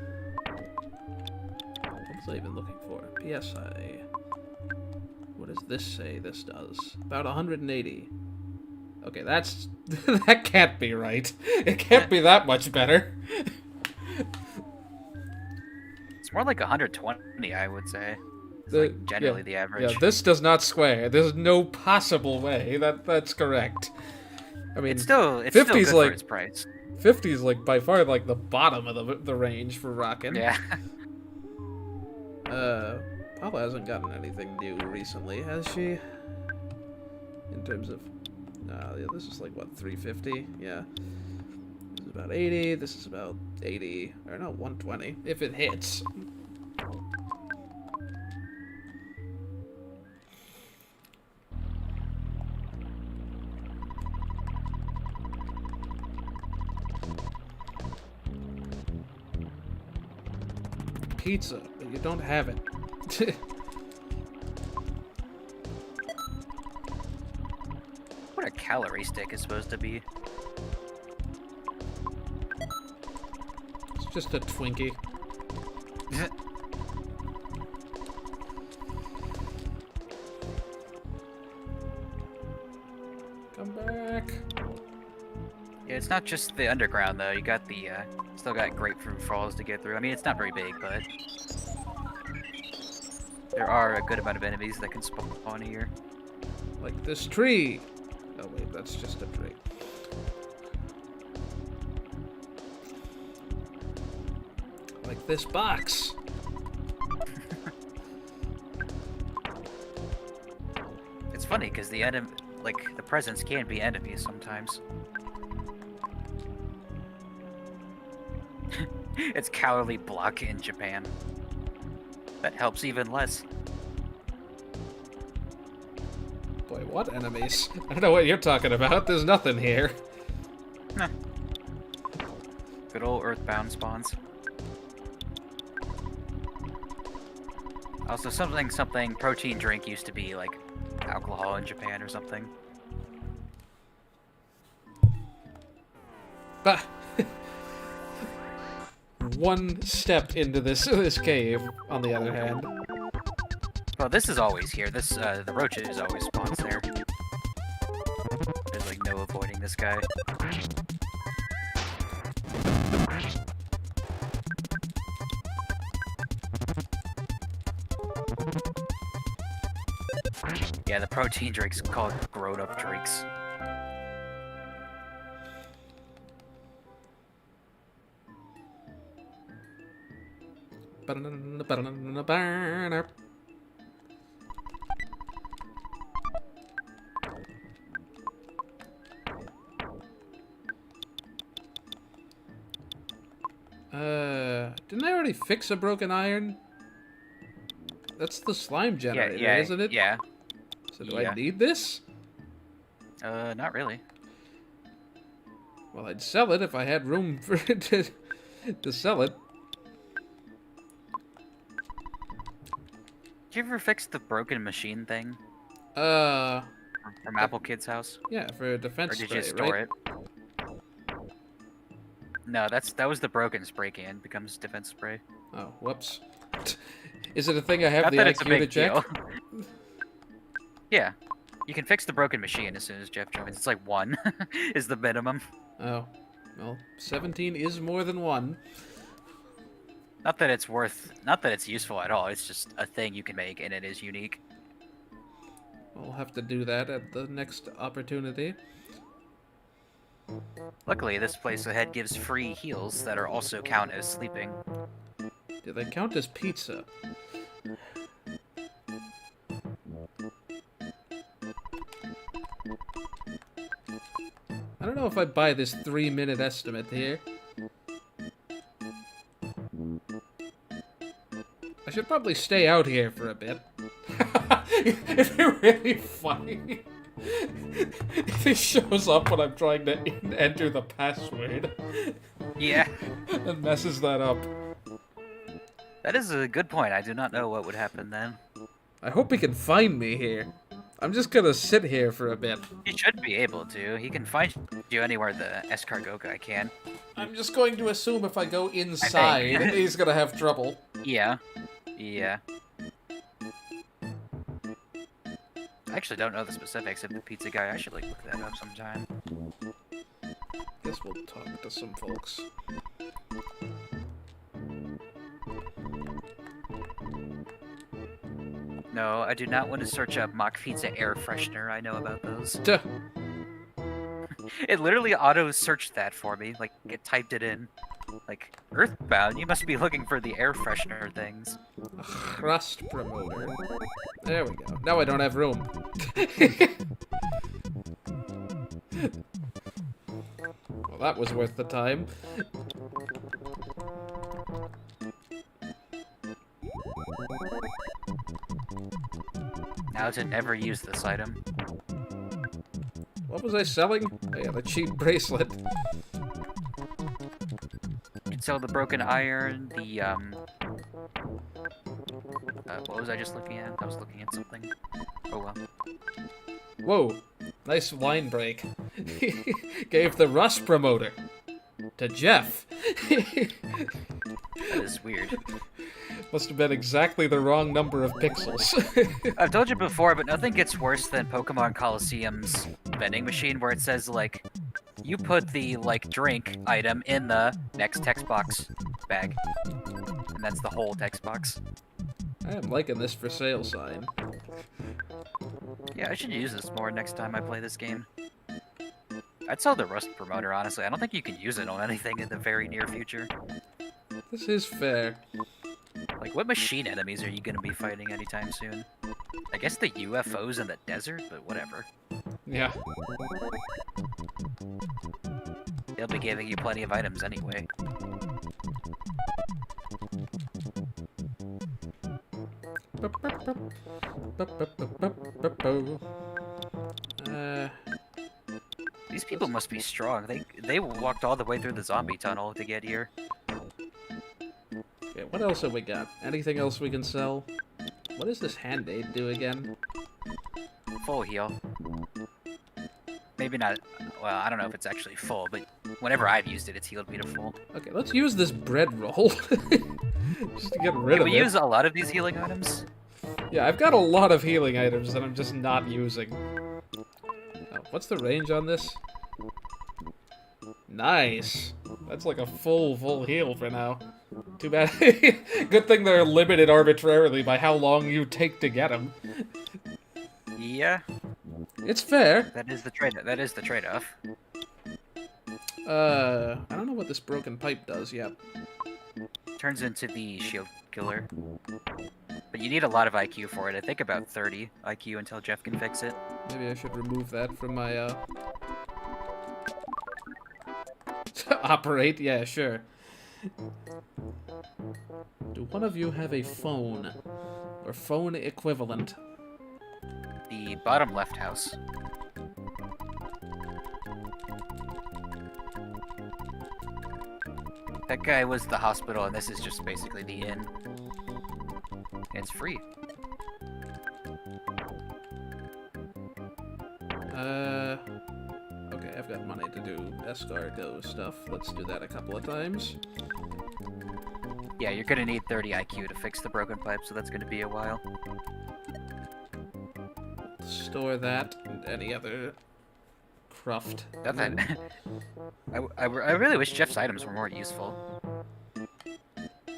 A: What was I even looking for? PSI. What does this say this does? About 180. Okay, that's... that can't be right. It can't be that much better.
B: It's more like 120, I would say. It's like generally the average.
A: Yeah, this does not square. There's no possible way that's correct. I mean,
B: it's still
A: 50's
B: still good
A: like,
B: for its price.
A: 50's like by far like the bottom of the range for rocking.
B: Yeah.
A: Paula hasn't gotten anything new recently, has she? In terms of, yeah, this is like what, 350? Yeah. This is about 80. This is about 80, or no, 120 if it hits. Pizza, but you don't have it.
B: What a calorie stick is supposed to be.
A: It's just a Twinkie. Come back.
B: Yeah, it's not just the underground though. You got the still got Grapefruit Falls to get through. I mean, it's not very big, but there are a good amount of enemies that can spawn here.
A: Like this tree. Oh wait, that's just a tree. Like this box.
B: It's funny because the the presents can be enemies sometimes. It's cowardly block in Japan. That helps even less.
A: Boy, what enemies? I don't know what you're talking about. There's nothing here.
B: Nah. Good old EarthBound spawns. Also, something protein drink used to be like alcohol in Japan or something.
A: Bah. One step into this cave, on the other hand.
B: Well, this is always here. This the roaches always spawns there. There's like no avoiding this guy. Yeah, the protein drinks called grown-up drinks.
A: Didn't I already fix a broken iron? That's the slime generator,
B: yeah,
A: isn't it?
B: Yeah.
A: So do I need this?
B: Not really.
A: Well, I'd sell it if I had room for it to sell it.
B: Did you ever fix the broken machine thing? From Apple Kid's house?
A: Yeah, for defense
B: Or did
A: spray,
B: you store
A: right?
B: it? No, that was the broken spray can. Becomes defense spray.
A: Oh, whoops. Is it a thing I have
B: Not
A: the
B: that it's a
A: IQ
B: big
A: to check?
B: deal. Yeah. You can fix the broken machine as soon as Jeff joins. It's like 1 is the minimum.
A: Oh, well, 17 is more than 1.
B: Not that it's useful at all. It's just a thing you can make, and it is unique.
A: I'll have to do that at the next opportunity.
B: Luckily, this place ahead gives free heals that are also count as sleeping.
A: Do they count as pizza? I don't know if I buy this 3-minute estimate here. I should probably stay out here for a bit. It'd be really funny if he shows up when I'm trying to enter the password.
B: Yeah.
A: And messes that up.
B: That is a good point. I do not know what would happen then.
A: I hope he can find me here. I'm just gonna sit here for a bit.
B: He should be able to. He can find you anywhere the escargot guy can.
A: I'm just going to assume if I go inside, he's gonna have trouble.
B: Yeah. Yeah. I actually don't know the specifics of the pizza guy. I should like look that up sometime.
A: Guess we'll talk to some folks.
B: No, I do not want to search up mock pizza air freshener. I know about those.
A: Duh.
B: It literally auto-searched that for me. Like, it typed it in. Like, EarthBound, you must be looking for the air freshener things.
A: Crust promoter. There we go. Now I don't have room. Well, that was worth the time.
B: Now to never use this item.
A: What was I selling? Oh yeah, the cheap bracelet.
B: You can sell the broken iron, the What was I just looking at? I was looking at something. Oh well.
A: Whoa, nice line break. Gave the Rust promoter to Jeff.
B: That is weird.
A: Must have been exactly the wrong number of pixels.
B: I've told you before, but nothing gets worse than Pokemon Coliseum's vending machine where it says, like, you put the, like, drink item in the next text box bag. And that's the whole text box.
A: I am liking this for sale sign.
B: Yeah, I should use this more next time I play this game. I'd sell the Rust promoter, honestly. I don't think you can use it on anything in the very near future.
A: This is fair.
B: Like, what machine enemies are you going to be fighting anytime soon? I guess the UFOs in the desert, but whatever.
A: Yeah.
B: They'll be giving you plenty of items anyway. These people must be strong. They walked all the way through the zombie tunnel to get here.
A: Okay, what else have we got? Anything else we can sell? What does this hand-aid do again?
B: Full heal. Maybe not. Well, I don't know if it's actually full, but whenever I've used it, it's healed me to full.
A: Okay, let's use this bread roll. Just to get rid of it.
B: We use a lot of these healing items.
A: Yeah, I've got a lot of healing items that I'm just not using. Oh, what's the range on this? Nice. That's like a full heal for now. Too bad. Good thing they're limited arbitrarily by how long you take to get them.
B: Yeah.
A: It's fair.
B: That is the trade-off.
A: I don't know what this broken pipe does yet.
B: Turns into the shield killer. But you need a lot of IQ for it. I think about 30 IQ until Jeff can fix it.
A: Maybe I should remove that from my, Operate? Yeah, sure. Do one of you have a phone? Or phone equivalent?
B: The bottom left house. That guy was the hospital, and this is just basically the inn. And it's free.
A: Okay, I've got money to do escargot stuff. Let's do that a couple of times.
B: Yeah, you're gonna need 30 IQ to fix the broken pipe, so that's gonna be a while.
A: Store that and any other cruft.
B: I really wish Jeff's items were more useful.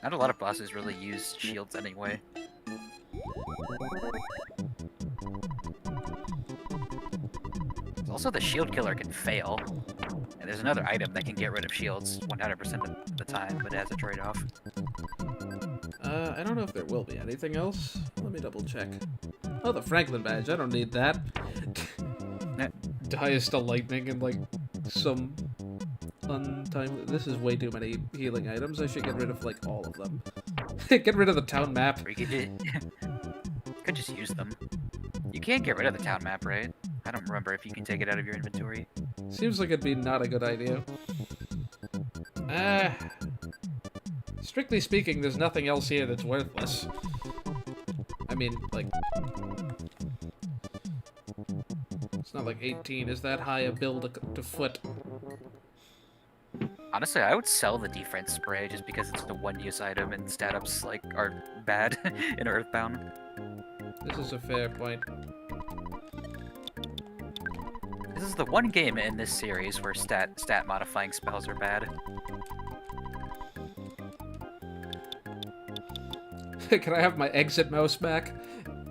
B: Not a lot of bosses really use shields anyway. Also, the shield killer can fail. And there's another item that can get rid of shields 100% of the time, but it has a trade-off.
A: I don't know if there will be anything else. Let me double check. Oh, the Franklin badge. I don't need that. Diest of lightning and, like, some untimely... This is way too many healing items. I should get rid of, like, all of them. Get rid of the town map.
B: Or you could just use them. You can't get rid of the town map, right? I don't remember if you can take it out of your inventory.
A: Seems like it'd be not a good idea. Strictly speaking, there's nothing else here that's worthless. I mean, like... It's not like 18 is that high a bill to foot.
B: Honestly, I would sell the defense spray just because it's the one-use item and stat ups, like, are bad in EarthBound.
A: This is a fair point.
B: This is the one game in this series where stat modifying spells are bad.
A: Can I have my exit mouse back?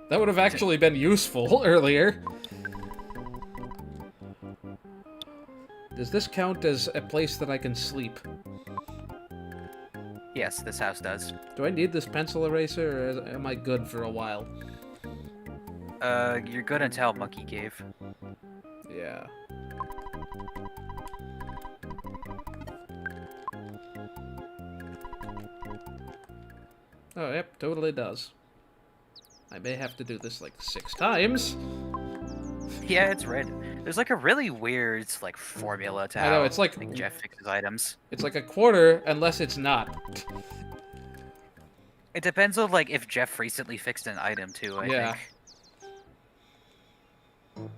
A: That would have actually been useful earlier. Does this count as a place that I can sleep?
B: Yes, this house does.
A: Do I need this pencil eraser, or am I good for a while?
B: You're good until Monkey Cave.
A: Yeah. Oh, yep, totally does. I may have to do this like 6 times.
B: Yeah, it's red. There's like a really weird like formula to how
A: I know, it's like
B: Jeff fixes items.
A: It's like a quarter unless it's not.
B: It depends on like if Jeff recently fixed an item too, I
A: Yeah.
B: think.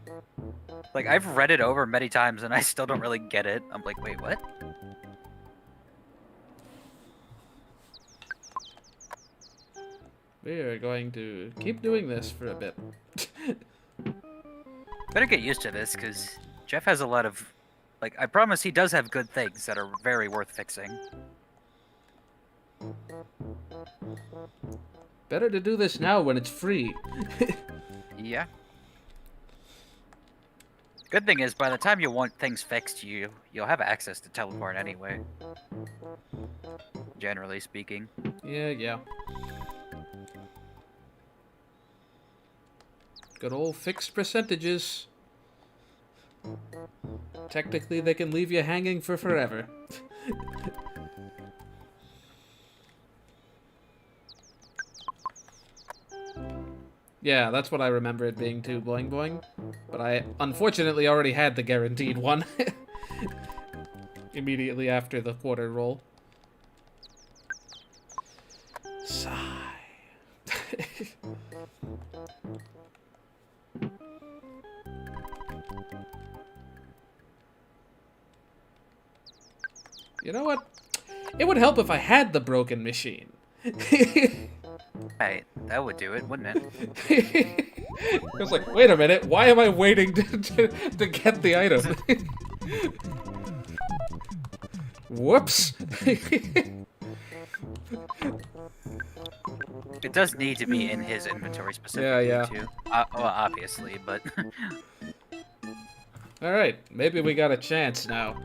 B: Like I've read it over many times and I still don't really get it. I'm like, wait, what?
A: We are going to keep doing this for a bit.
B: Better get used to this, because Jeff has a lot of... Like, I promise he does have good things that are very worth fixing.
A: Better to do this now when it's free.
B: Yeah. Good thing is, by the time you want things fixed, you'll have access to teleport anyway. Generally speaking.
A: Yeah. Good old fixed percentages. Technically, they can leave you hanging for forever. Yeah, that's what I remember it being too, Boing Boing. But I unfortunately already had the guaranteed one. Immediately after the quarter roll. Sigh. You know what? It would help if I had the broken machine.
B: Right, that would do it, wouldn't it?
A: I was like, wait a minute, why am I waiting to get the item? Whoops.
B: It does need to be in his inventory specifically,
A: Yeah.
B: too. Well, obviously, but...
A: Alright, maybe we got a chance now.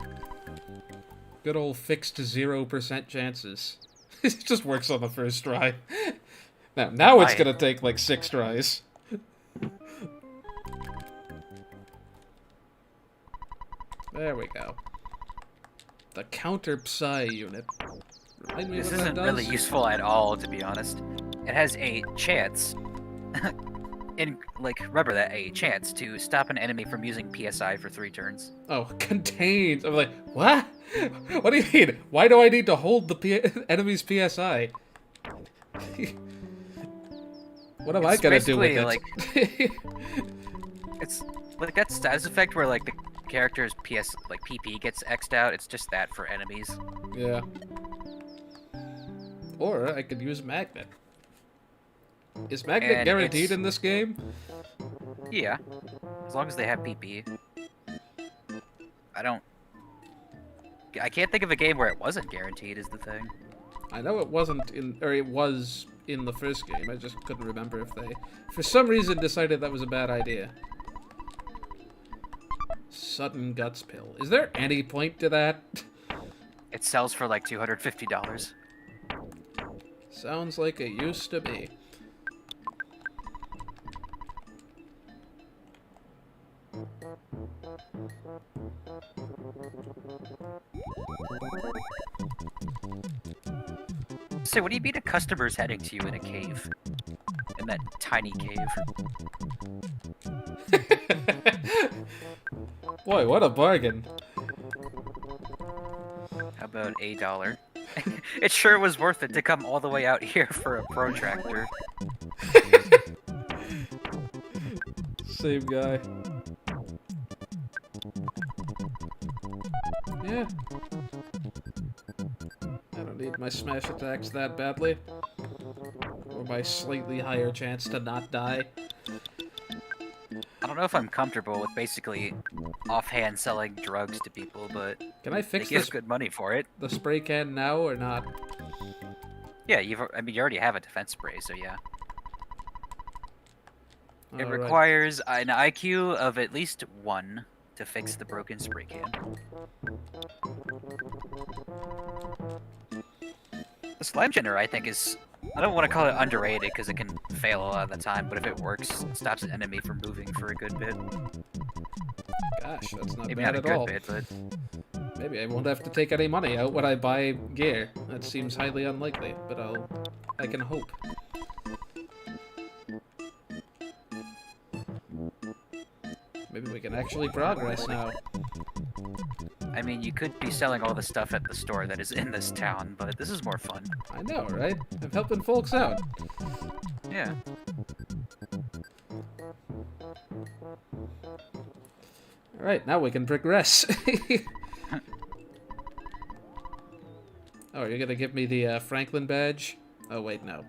A: Good old fixed 0% chances. It just works on the first try. Now it's gonna take like 6 tries. There we go. The counter psi unit. Remind me
B: This
A: what that
B: isn't really
A: does?
B: useful at all, to be honest. It has a chance... remember that, a chance to stop an enemy from using PSI for 3 turns.
A: Oh, contains. I'm like, what? What do you mean? Why do I need to hold the enemy's PSI? What am I gonna do with it?
B: Like, it's like that status effect where like the character's PP gets X'd out. It's just that for enemies.
A: Yeah. Or I could use magnet. Is magnet
B: And
A: guaranteed in this game?
B: Yeah, as long as they have PP. I can't think of a game where it wasn't guaranteed. Is the thing.
A: I know it wasn't in, or it was in the first game. I just couldn't remember if they, for some reason, decided that was a bad idea. Sudden guts pill. Is there any point to that?
B: It sells for like $250.
A: Sounds like it used to be.
B: So what do you mean a customer's heading to you in a cave? In that tiny cave?
A: Boy, what a bargain.
B: How about $1? It sure was worth it to come all the way out here for a protractor.
A: Same guy. Yeah. I don't need my smash attacks that badly. Or my slightly higher chance to not die.
B: I don't know if I'm comfortable with basically offhand selling drugs to people, but
A: Can I
B: they
A: fix
B: give
A: this,
B: good money for it.
A: the spray can now or not?
B: Yeah, you already have a defense spray, so yeah. It
A: Alright.
B: requires an IQ of at least 1 to fix the broken spray can. The slime generator, I think, is... I don't want to call it underrated because it can fail a lot of the time, but if it works, it stops an enemy from moving for a good bit.
A: Gosh, that's not
B: Maybe
A: bad
B: not a
A: at
B: good
A: all.
B: bit, but...
A: Maybe I won't have to take any money out when I buy gear. That seems highly unlikely, but I can hope. Maybe we can actually progress now.
B: I mean, you could be selling all the stuff at the store that is in this town, but this is more fun.
A: I know, right? I'm helping folks out.
B: Yeah.
A: Alright, now we can progress. Oh, you're gonna give me the Franklin badge? Oh, wait, no.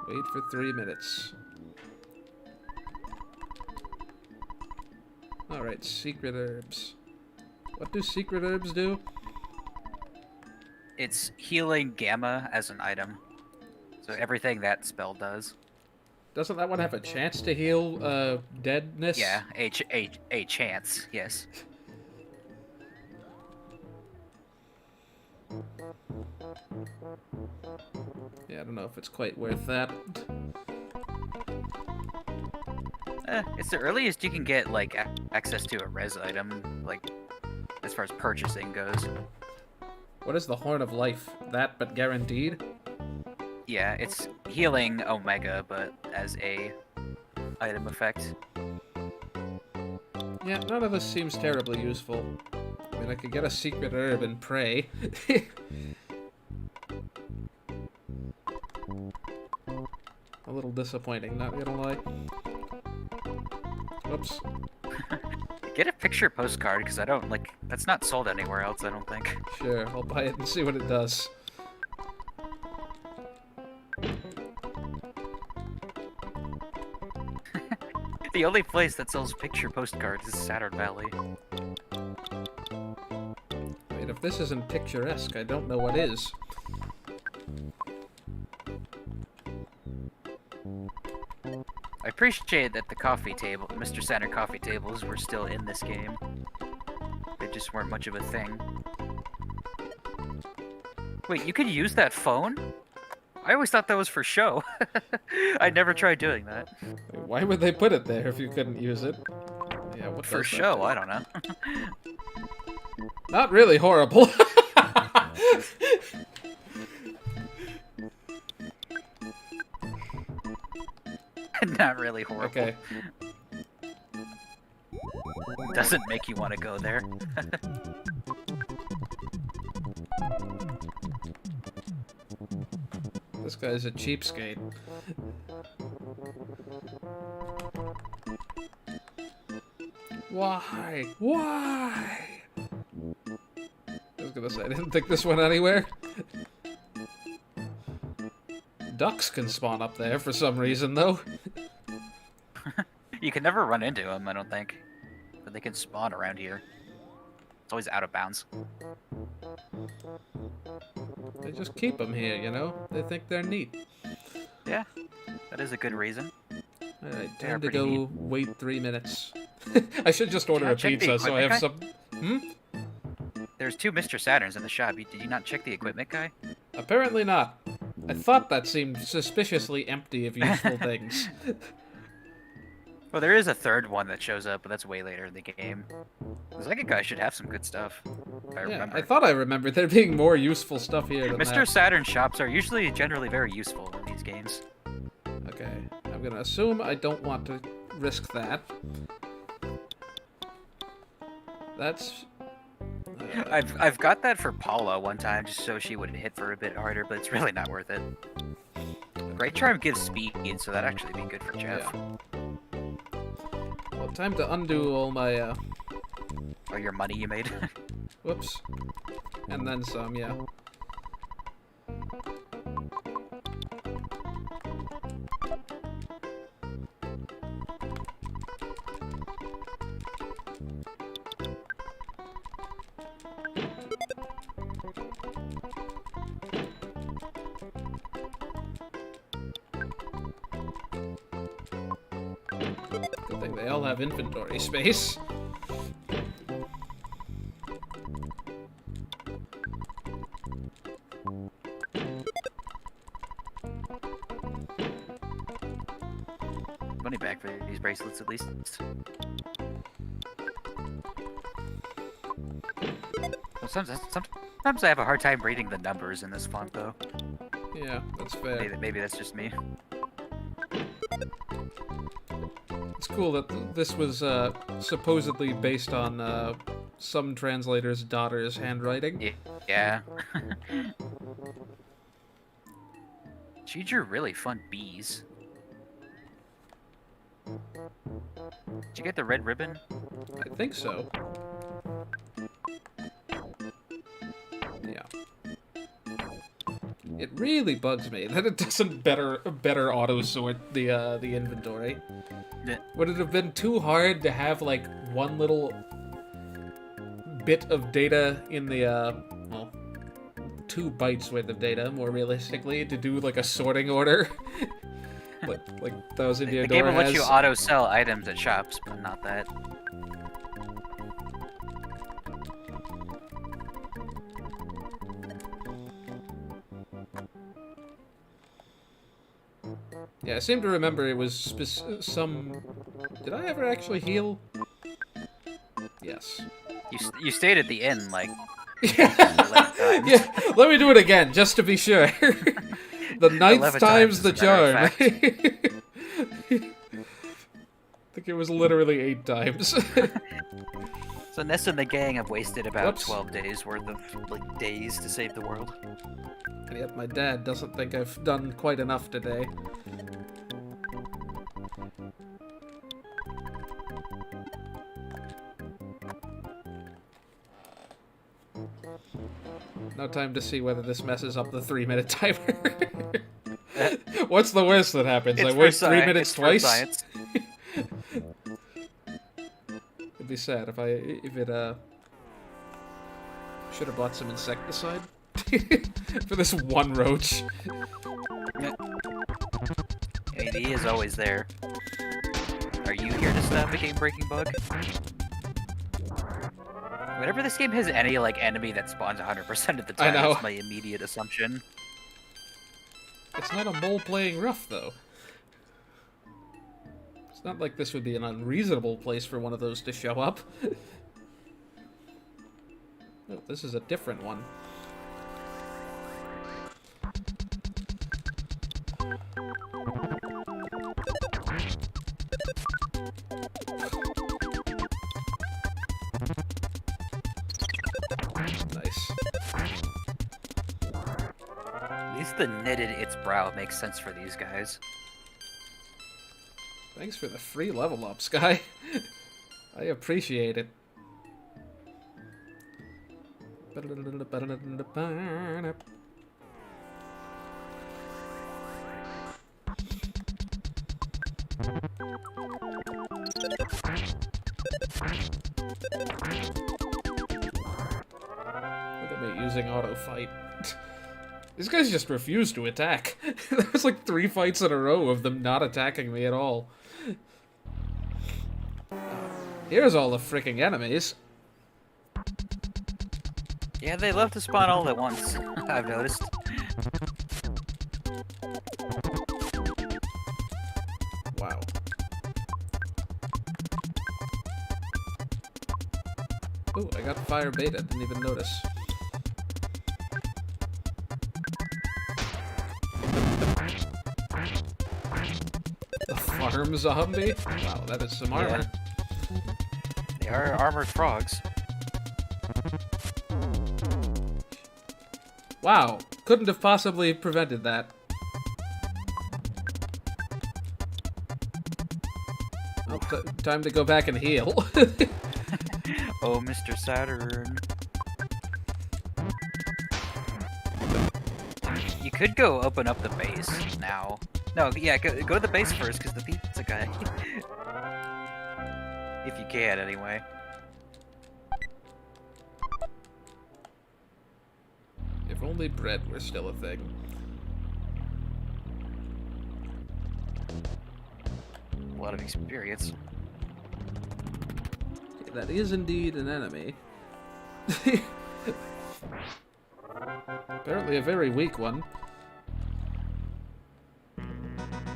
A: Wait for 3 minutes. Alright, secret herbs. What do secret herbs do?
B: It's healing gamma as an item. So everything that spell does.
A: Doesn't that one have a chance to heal deadness?
B: Yeah, a chance, yes.
A: Yeah, I don't know if it's quite worth that.
B: It's the earliest you can get, like, access to a res item, like, as far as purchasing goes.
A: What is the Horn of Life? That, but guaranteed?
B: Yeah, it's healing Omega, but as a item effect.
A: Yeah, none of this seems terribly useful. I mean, I could get a secret herb and pray. A little disappointing, not gonna lie. Whoops.
B: Get a picture postcard, because I don't, like, that's not sold anywhere else, I don't think.
A: Sure, I'll buy it and see what it does.
B: The only place that sells picture postcards is Saturn Valley.
A: Wait, if this isn't picturesque, I don't know what is.
B: I appreciate that the coffee table, Mr. Center coffee tables were still in this game. They just weren't much of a thing. Wait, you could use that phone? I always thought that was for show. I never tried doing that.
A: Wait, why would they put it there if you couldn't use it? Yeah, what
B: For
A: does that
B: show,
A: do?
B: I don't know.
A: Not really horrible.
B: Not really horrible.
A: Okay.
B: Doesn't make you want to go there.
A: This guy's a cheapskate. Why? Why? I was gonna say, I didn't think this went anywhere. Ducks can spawn up there for some reason, though.
B: You can never run into them, I don't think. But they can spawn around here. It's always out of bounds.
A: They just keep them here, you know? They think they're neat.
B: Yeah, that is a good reason.
A: Alright,
B: They are
A: time to
B: pretty
A: go
B: neat.
A: wait 3 minutes. I should just order
B: I
A: a
B: check the
A: pizza so I have
B: equipment
A: some...
B: There's 2 Mr. Saturns in the shop. Did you not check the equipment guy?
A: Apparently not. I thought that seemed suspiciously empty of useful things.
B: Well, there is a third one that shows up, but that's way later in the game. The second guy should have some good stuff, if I
A: Yeah,
B: remember.
A: I thought I remembered there being more useful stuff here than
B: Mr.
A: that.
B: Saturn shops are usually generally very useful in these games.
A: Okay, I'm gonna assume I don't want to risk that. That's...
B: I've got that for Paula one time, just so she would hit for a bit harder, but it's really not worth it. Great Charm gives speed, so that'd actually be good for Jeff.
A: Yeah. Well, time to undo all my,
B: Or your money you made.
A: whoops. And then some, yeah. Good thing they all have inventory space.
B: Money back for these bracelets, at least. Well, sometimes I have a hard time reading the numbers in this font, though.
A: Yeah, that's fair.
B: Maybe that's just me.
A: It's cool that this was supposedly based on some translator's daughter's handwriting.
B: Yeah. She drew really fun bees. Did you get the red ribbon?
A: I think so. Yeah. It really bugs me that it doesn't better auto sort the inventory.
B: Yeah.
A: Would it have been too hard to have like one little bit of data in the well, 2 bytes worth of data, more realistically, to do like a sorting order? like Thousand Year
B: The
A: Door
B: game will
A: has.
B: let you auto sell items at shops, but not that.
A: Yeah, I seem to remember it was some. Did I ever actually heal? Yes.
B: You stayed at the inn, like,
A: Yeah.
B: times.
A: Yeah. Let me do it again, just to be sure. The 9th
B: 11
A: time's
B: times,
A: the
B: as a matter
A: charm.
B: of
A: I think it was literally 8 times.
B: So Ness and the gang have wasted about
A: Whoops.
B: 12 days worth of like days to save the world.
A: And yet my dad doesn't think I've done quite enough today. No time to see whether this messes up the 3-minute timer. What's the worst that happens? I wait 3 minutes twice? It'd be sad if it should have bought some insecticide for this one roach.
B: AD is always there. Are you here to stop a game-breaking bug? Whenever this game has any like enemy that spawns 100% of the time,
A: know.
B: that's my immediate assumption.
A: It's not a mole playing rough, though. It's not like this would be an unreasonable place for one of those to show up. Oh, this is a different one. Nice.
B: At least the knitted its brow makes sense for these guys.
A: Thanks for the free level up, Sky. I appreciate it. Look at me using auto fight. These guys just refuse to attack. There's like 3 fights in a row of them not attacking me at all. Here's all the freaking enemies.
B: Yeah, they love to spawn all at once, I've noticed.
A: Wow. Ooh, I got fire beta, didn't even notice. The farm zombie? Wow, that is some armor.
B: Yeah. They are armored frogs.
A: Wow, couldn't have possibly prevented that. Oh, time to go back and heal.
B: Oh, Mr. Saturn. You could go open up the base now. No, yeah, go to the base first, because the pizza guy. If you can, anyway.
A: If only bread were still a thing.
B: A lot of experience.
A: Okay, that is indeed an enemy. Apparently a very weak one.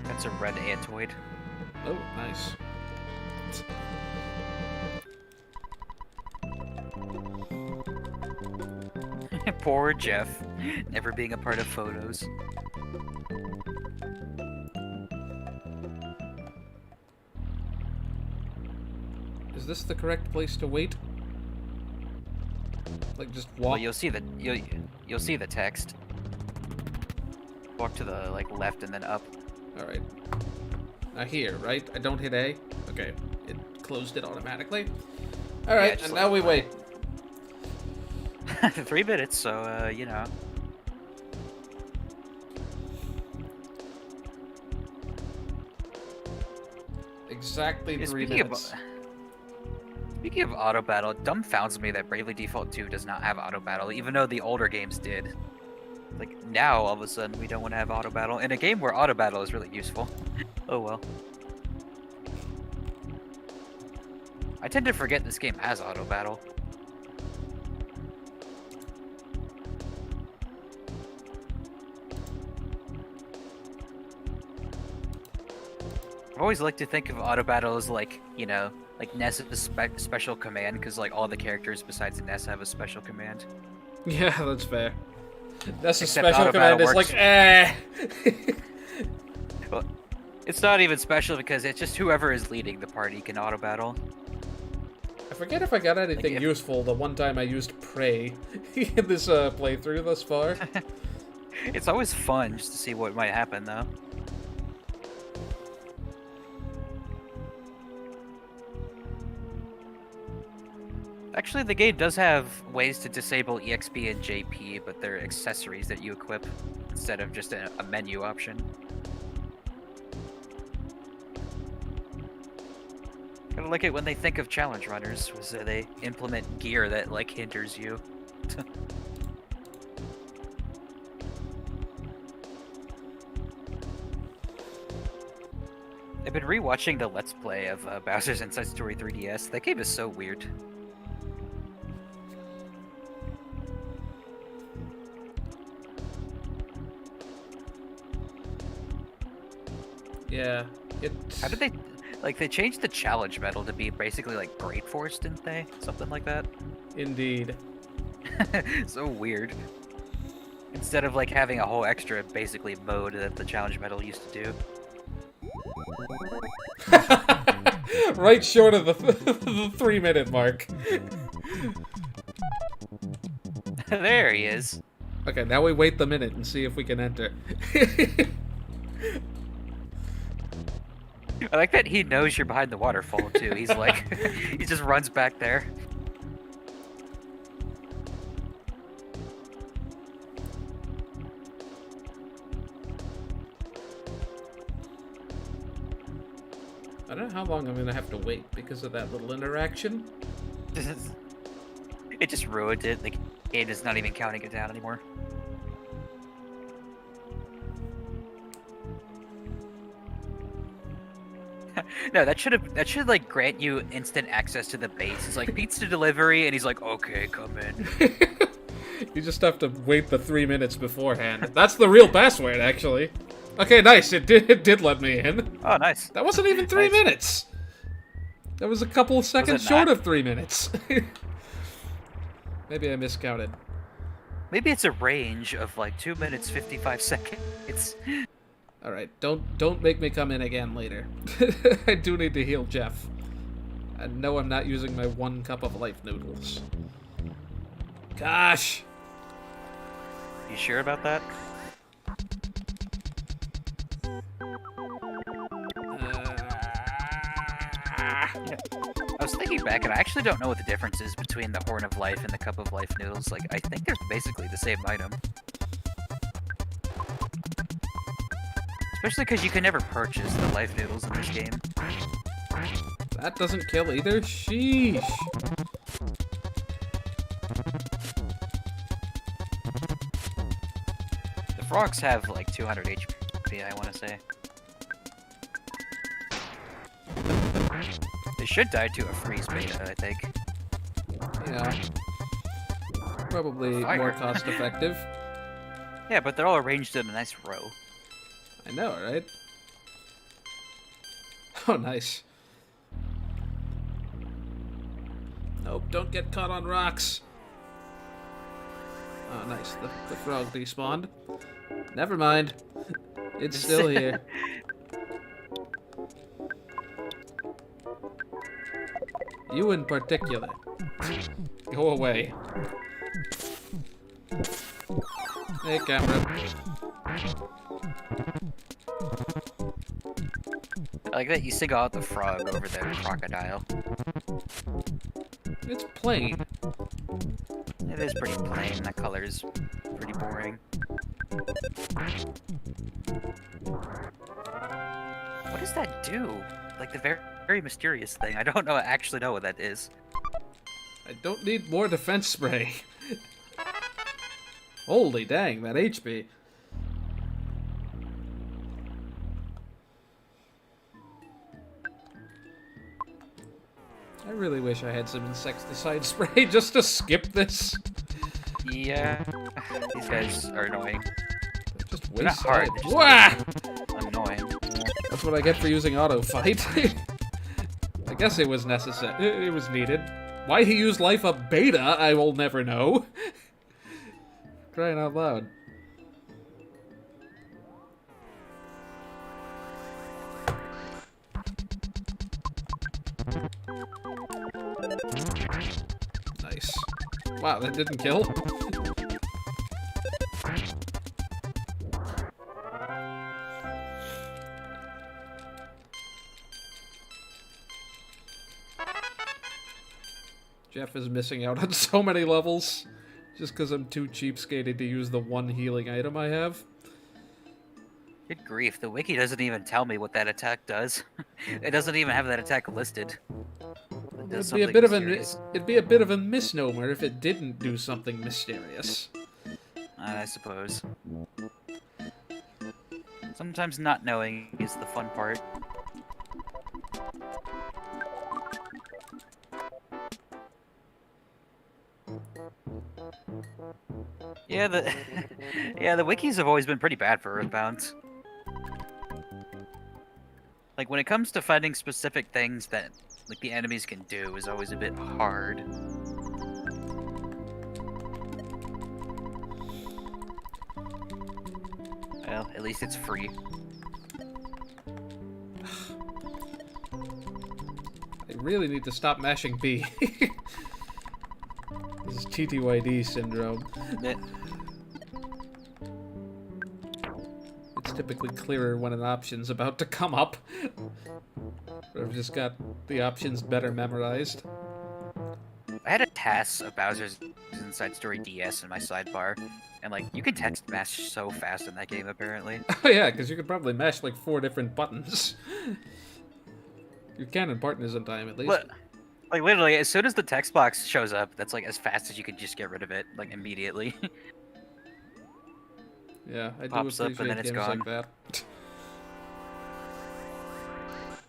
B: That's a red antoid.
A: Oh, nice.
B: Poor Jeff, never being a part of photos.
A: this the correct place to wait? Like, just walk?
B: Well, you'll see the text. Walk to the like left and then up.
A: All right. Now here, right? I don't hit A. Okay, it closed it automatically. All right,
B: Yeah,
A: and now we wait.
B: 3 minutes, so you know.
A: Exactly
B: Yeah,
A: 3 minutes.
B: Speaking of auto battle, it dumbfounds me that Bravely Default 2 does not have auto battle, even though the older games did. Like now, all of a sudden, we don't want to have auto battle in a game where auto battle is really useful. Oh well. I tend to forget this game has auto battle. I always like to think of auto battle as like, you know, like Ness's special command, because like all the characters besides Ness have a special command.
A: Yeah, that's fair. That's a
B: Except
A: special
B: auto
A: command.
B: battle
A: It's
B: works.
A: like, eh.
B: Well, it's not even special because it's just whoever is leading the party can auto battle.
A: I forget if I got anything
B: Like,
A: useful the one time I used Prey in this playthrough thus far.
B: It's always fun just to see what might happen though. Actually, the game does have ways to disable EXP and JP, but they're accessories that you equip instead of just a menu option. Kind of like it when they think of challenge runners, was that they implement gear that like hinders you. I've been rewatching the Let's Play of Bowser's Inside Story 3DS. That game is so weird.
A: Yeah,
B: How did they, like, they changed the challenge medal to be basically like Great Force, didn't they? Something like that.
A: Indeed.
B: So weird. Instead of like having a whole extra basically mode that the challenge medal used to do.
A: Right short of the 3 minute mark.
B: There he is.
A: Okay, now we wait the minute and see if we can enter.
B: I like that he knows you're behind the waterfall too. He's like, he just runs back there.
A: I don't know how long I'm gonna have to wait because of that little interaction.
B: It just ruined it. Like, game is not even counting it down anymore. No, that should like grant you instant access to the base. It's like pizza delivery, and he's like, okay, come in.
A: You just have to wait the 3 minutes beforehand. That's the real password, actually. Okay, nice. It did let me in.
B: Oh, nice.
A: That wasn't even 3
B: Nice.
A: minutes. That was a couple of seconds
B: it
A: short
B: not?
A: of 3 minutes. Maybe I miscounted.
B: Maybe it's a range of like 2 minutes 55 seconds.
A: All right, don't make me come in again later. I do need to heal Jeff. And no, I'm not using my 1 cup of life noodles. Gosh.
B: You sure about that? I was thinking back, and I actually don't know what the difference is between the Horn of Life and the Cup of Life noodles. Like, I think they're basically the same item. Especially because you can never purchase the life noodles in this game.
A: That doesn't kill either? Sheesh.
B: The frogs have like 200 HP, I want to say. They should die to a freeze beta, I think.
A: Yeah. Probably
B: Fire.
A: more cost effective.
B: Yeah, but they're all arranged in a nice row.
A: I know, right? Oh, nice. Nope, don't get caught on rocks. Oh, nice. The frog despawned. Never mind. It's still here. You in particular. Go away. Hey, camera.
B: I like that you single out the frog over the crocodile.
A: It's plain.
B: It is pretty plain. That color's pretty boring. What does that do? Like the very mysterious thing. I don't actually know what that is.
A: I don't need more defense spray. Holy dang, that HP. I really wish I had some insecticide spray just to skip this.
B: Yeah, these guys are annoying.
A: Just
B: They're not
A: waste
B: hard,
A: it.
B: they're
A: Wah!
B: just annoying.
A: That's what I get for using auto fight. I guess it was necessary. It was needed. Why he used life up beta, I will never know. Crying out loud. Nice. Wow, that didn't kill. Jeff is missing out on so many levels just because I'm too cheapskated to use the one healing item I have.
B: Good grief, the wiki doesn't even tell me what that attack does. It doesn't even have that attack listed. It does
A: It'd be a
B: something
A: bit
B: mysterious.
A: it'd be a bit of a misnomer if it didn't do something mysterious.
B: I suppose. Sometimes not knowing is the fun part. Yeah, the wikis have always been pretty bad for EarthBound. Like when it comes to finding specific things that like the enemies can do is always a bit hard. Well, at least it's free.
A: I really need to stop mashing B. This is TTYD syndrome. It's typically clearer when an option's about to come up. Or I've just got the options better memorized.
B: I had a task of Bowser's Inside Story DS in my sidebar, and like you can text mash so fast in that game apparently.
A: Oh yeah, because you could probably mash like 4 different buttons. You can in Partners in Time at least.
B: But, like literally, as soon as the text box shows up, that's like as fast as you can just get rid of it, like immediately.
A: Yeah, I do
B: Pops up
A: appreciate
B: and then it's
A: games
B: gone.
A: like that.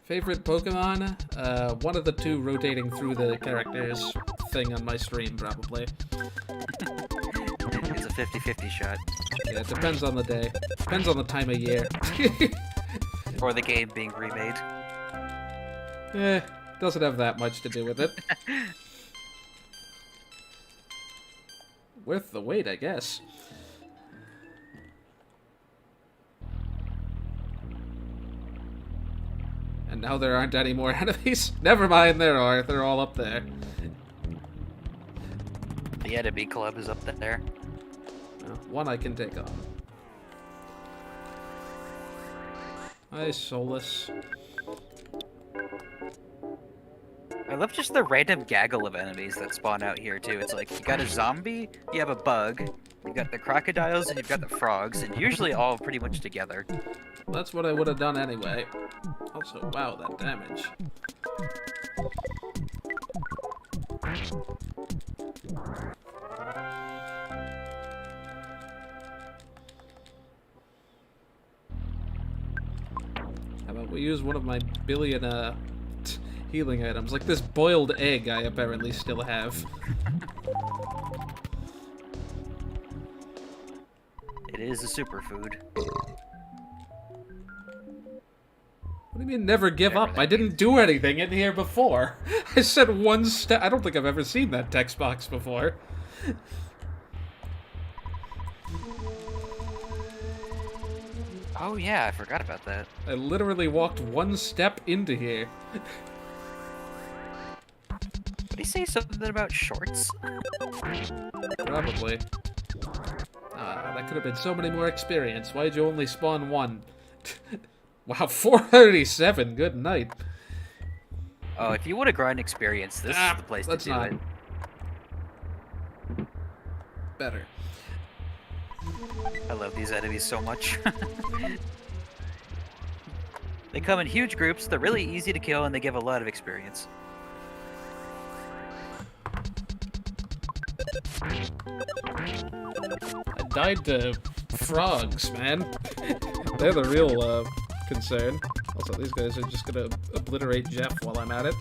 A: Favorite Pokemon? One of the 2 rotating through the characters thing on my stream, probably.
B: It's a 50-50 shot.
A: Yeah, it depends on the day. Depends on the time of year.
B: Or the game being remade.
A: Doesn't have that much to do with it. Worth the wait, I guess. And now there aren't any more enemies. Never mind, there are. They're all up there.
B: The enemy club is up there.
A: Well, one I can take on. Hi, Solus.
B: I love just the random gaggle of enemies that spawn out here too. It's like you got a zombie, you have a bug, you got the crocodiles, and you've got the frogs, and usually all pretty much together.
A: That's what I would have done anyway. Also, wow, that damage. How about we use one of my billion, healing items, like this boiled egg I apparently still have.
B: It is a superfood.
A: What do you mean never give
B: Whatever
A: up?
B: that
A: I didn't do anything in here before. I said one step. I don't think I've ever seen that text box before.
B: Oh yeah, I forgot about that.
A: I literally walked one step into here.
B: he say something about shorts?
A: Probably. That could have been so many more experience. Why'd you only spawn one? Wow, 437. Good night.
B: Oh, if you want to grind experience, this is the place to do it.
A: Better.
B: I love these enemies so much. They come in huge groups, they're really easy to kill, and they give a lot of experience.
A: I died to frogs, man. They're the real concern. Also, these guys are just gonna obliterate Jeff while I'm at it.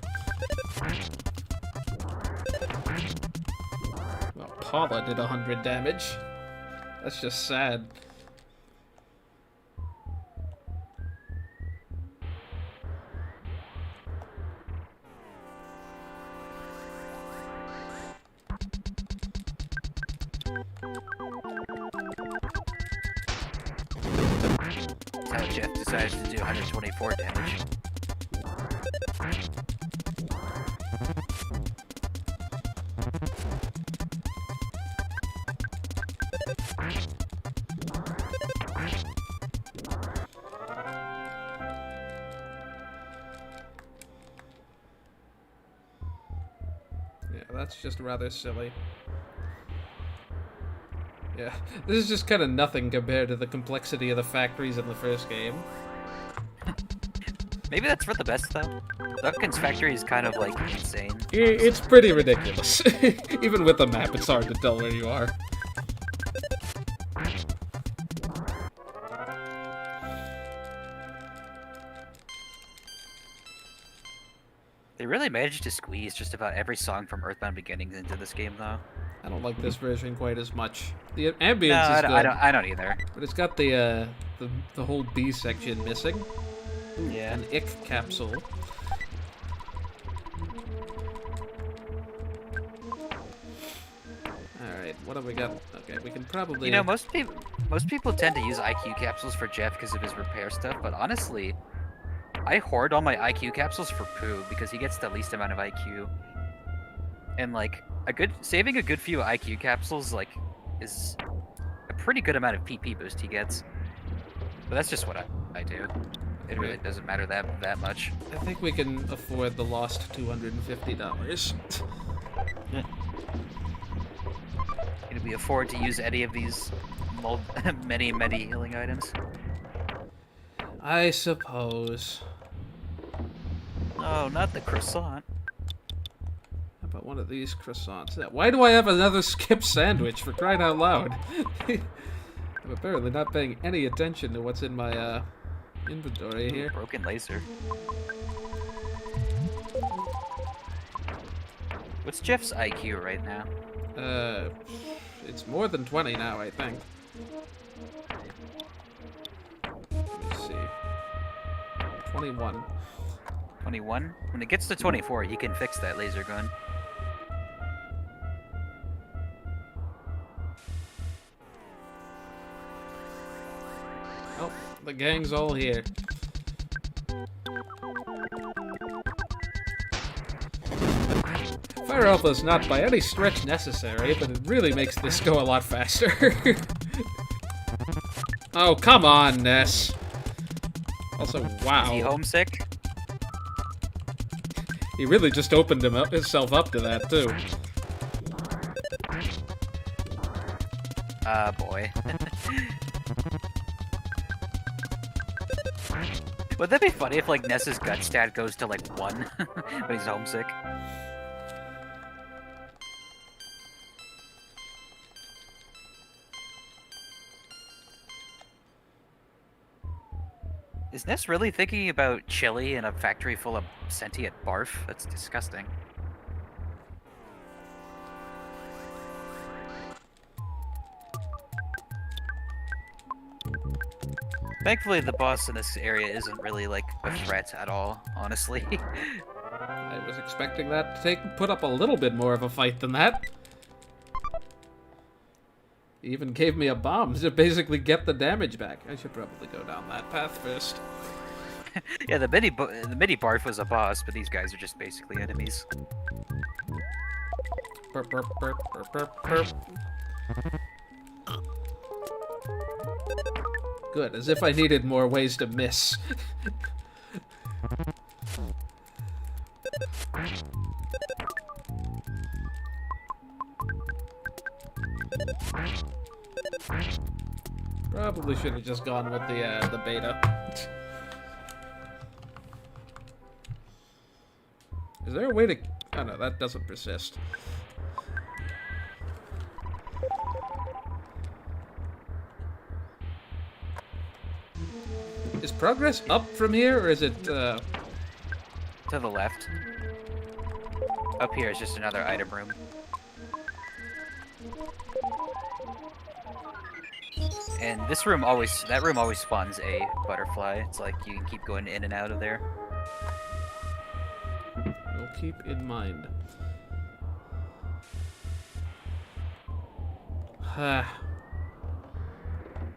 A: Well, Paula did 100 damage. That's just sad.
B: That's how Jeff decided to do 124 damage.
A: Yeah, that's just rather silly. Yeah, this is just kind of nothing compared to the complexity of the factories in the first game.
B: Maybe that's for the best, though. Duncan's factory is kind of, like, insane.
A: It's pretty ridiculous. Even with the map, it's hard to tell where you are.
B: They really managed to squeeze just about every song from EarthBound Beginnings into this game, though.
A: I don't like this version quite as much. The ambience is good.
B: I don't either.
A: But it's got the whole B section missing. Ooh,
B: Yeah.
A: an ick capsule. Alright, what have we got? Okay, we can probably...
B: You know, most people tend to use IQ capsules for Jeff because of his repair stuff, but honestly, I hoard all my IQ capsules for Pooh because he gets the least amount of IQ. And like saving a good few IQ capsules is a pretty good amount of PP boost he gets. But that's just what I do. It really doesn't matter that much.
A: I think we can afford the lost $250.
B: Can we afford to use any of these many healing items?
A: I suppose.
B: Oh, not the croissant.
A: How about one of these croissants? Why do I have another skip sandwich, for crying out loud? I'm apparently not paying any attention to what's in my inventory here.
B: Broken laser. What's Jeff's IQ right now?
A: It's more than 20 now, I think. Let me see. 21.
B: 21? When it gets to 24, you can fix that laser gun.
A: Oh, the gang's all here. Fire Alpha is not by any stretch necessary, but it really makes this go a lot faster. Oh, come on, Ness. Also, wow.
B: Is he homesick?
A: He really just opened himself up to that, too.
B: Ah, boy. Would that be funny if, like, Ness's gut stat goes to, like, 1 when he's homesick? Is Ness really thinking about chili in a factory full of sentient barf? That's disgusting. Thankfully, the boss in this area isn't really, like, a threat at all, honestly.
A: I was expecting that to put up a little bit more of a fight than that. He even gave me a bomb to basically get the damage back. I should probably go down that path first.
B: Yeah, the mini barf was a boss, but these guys are just basically enemies.
A: burp, burp, burp, burp, burp, burp. Good, as if I needed more ways to miss. Probably should have just gone with the beta. Is there a way to... Oh no, that doesn't persist. Is progress up from here, or is it,
B: To the left. Up here is just another item room. And this room always, that room always spawns a butterfly. It's like you can keep going in and out of there.
A: We'll keep in mind.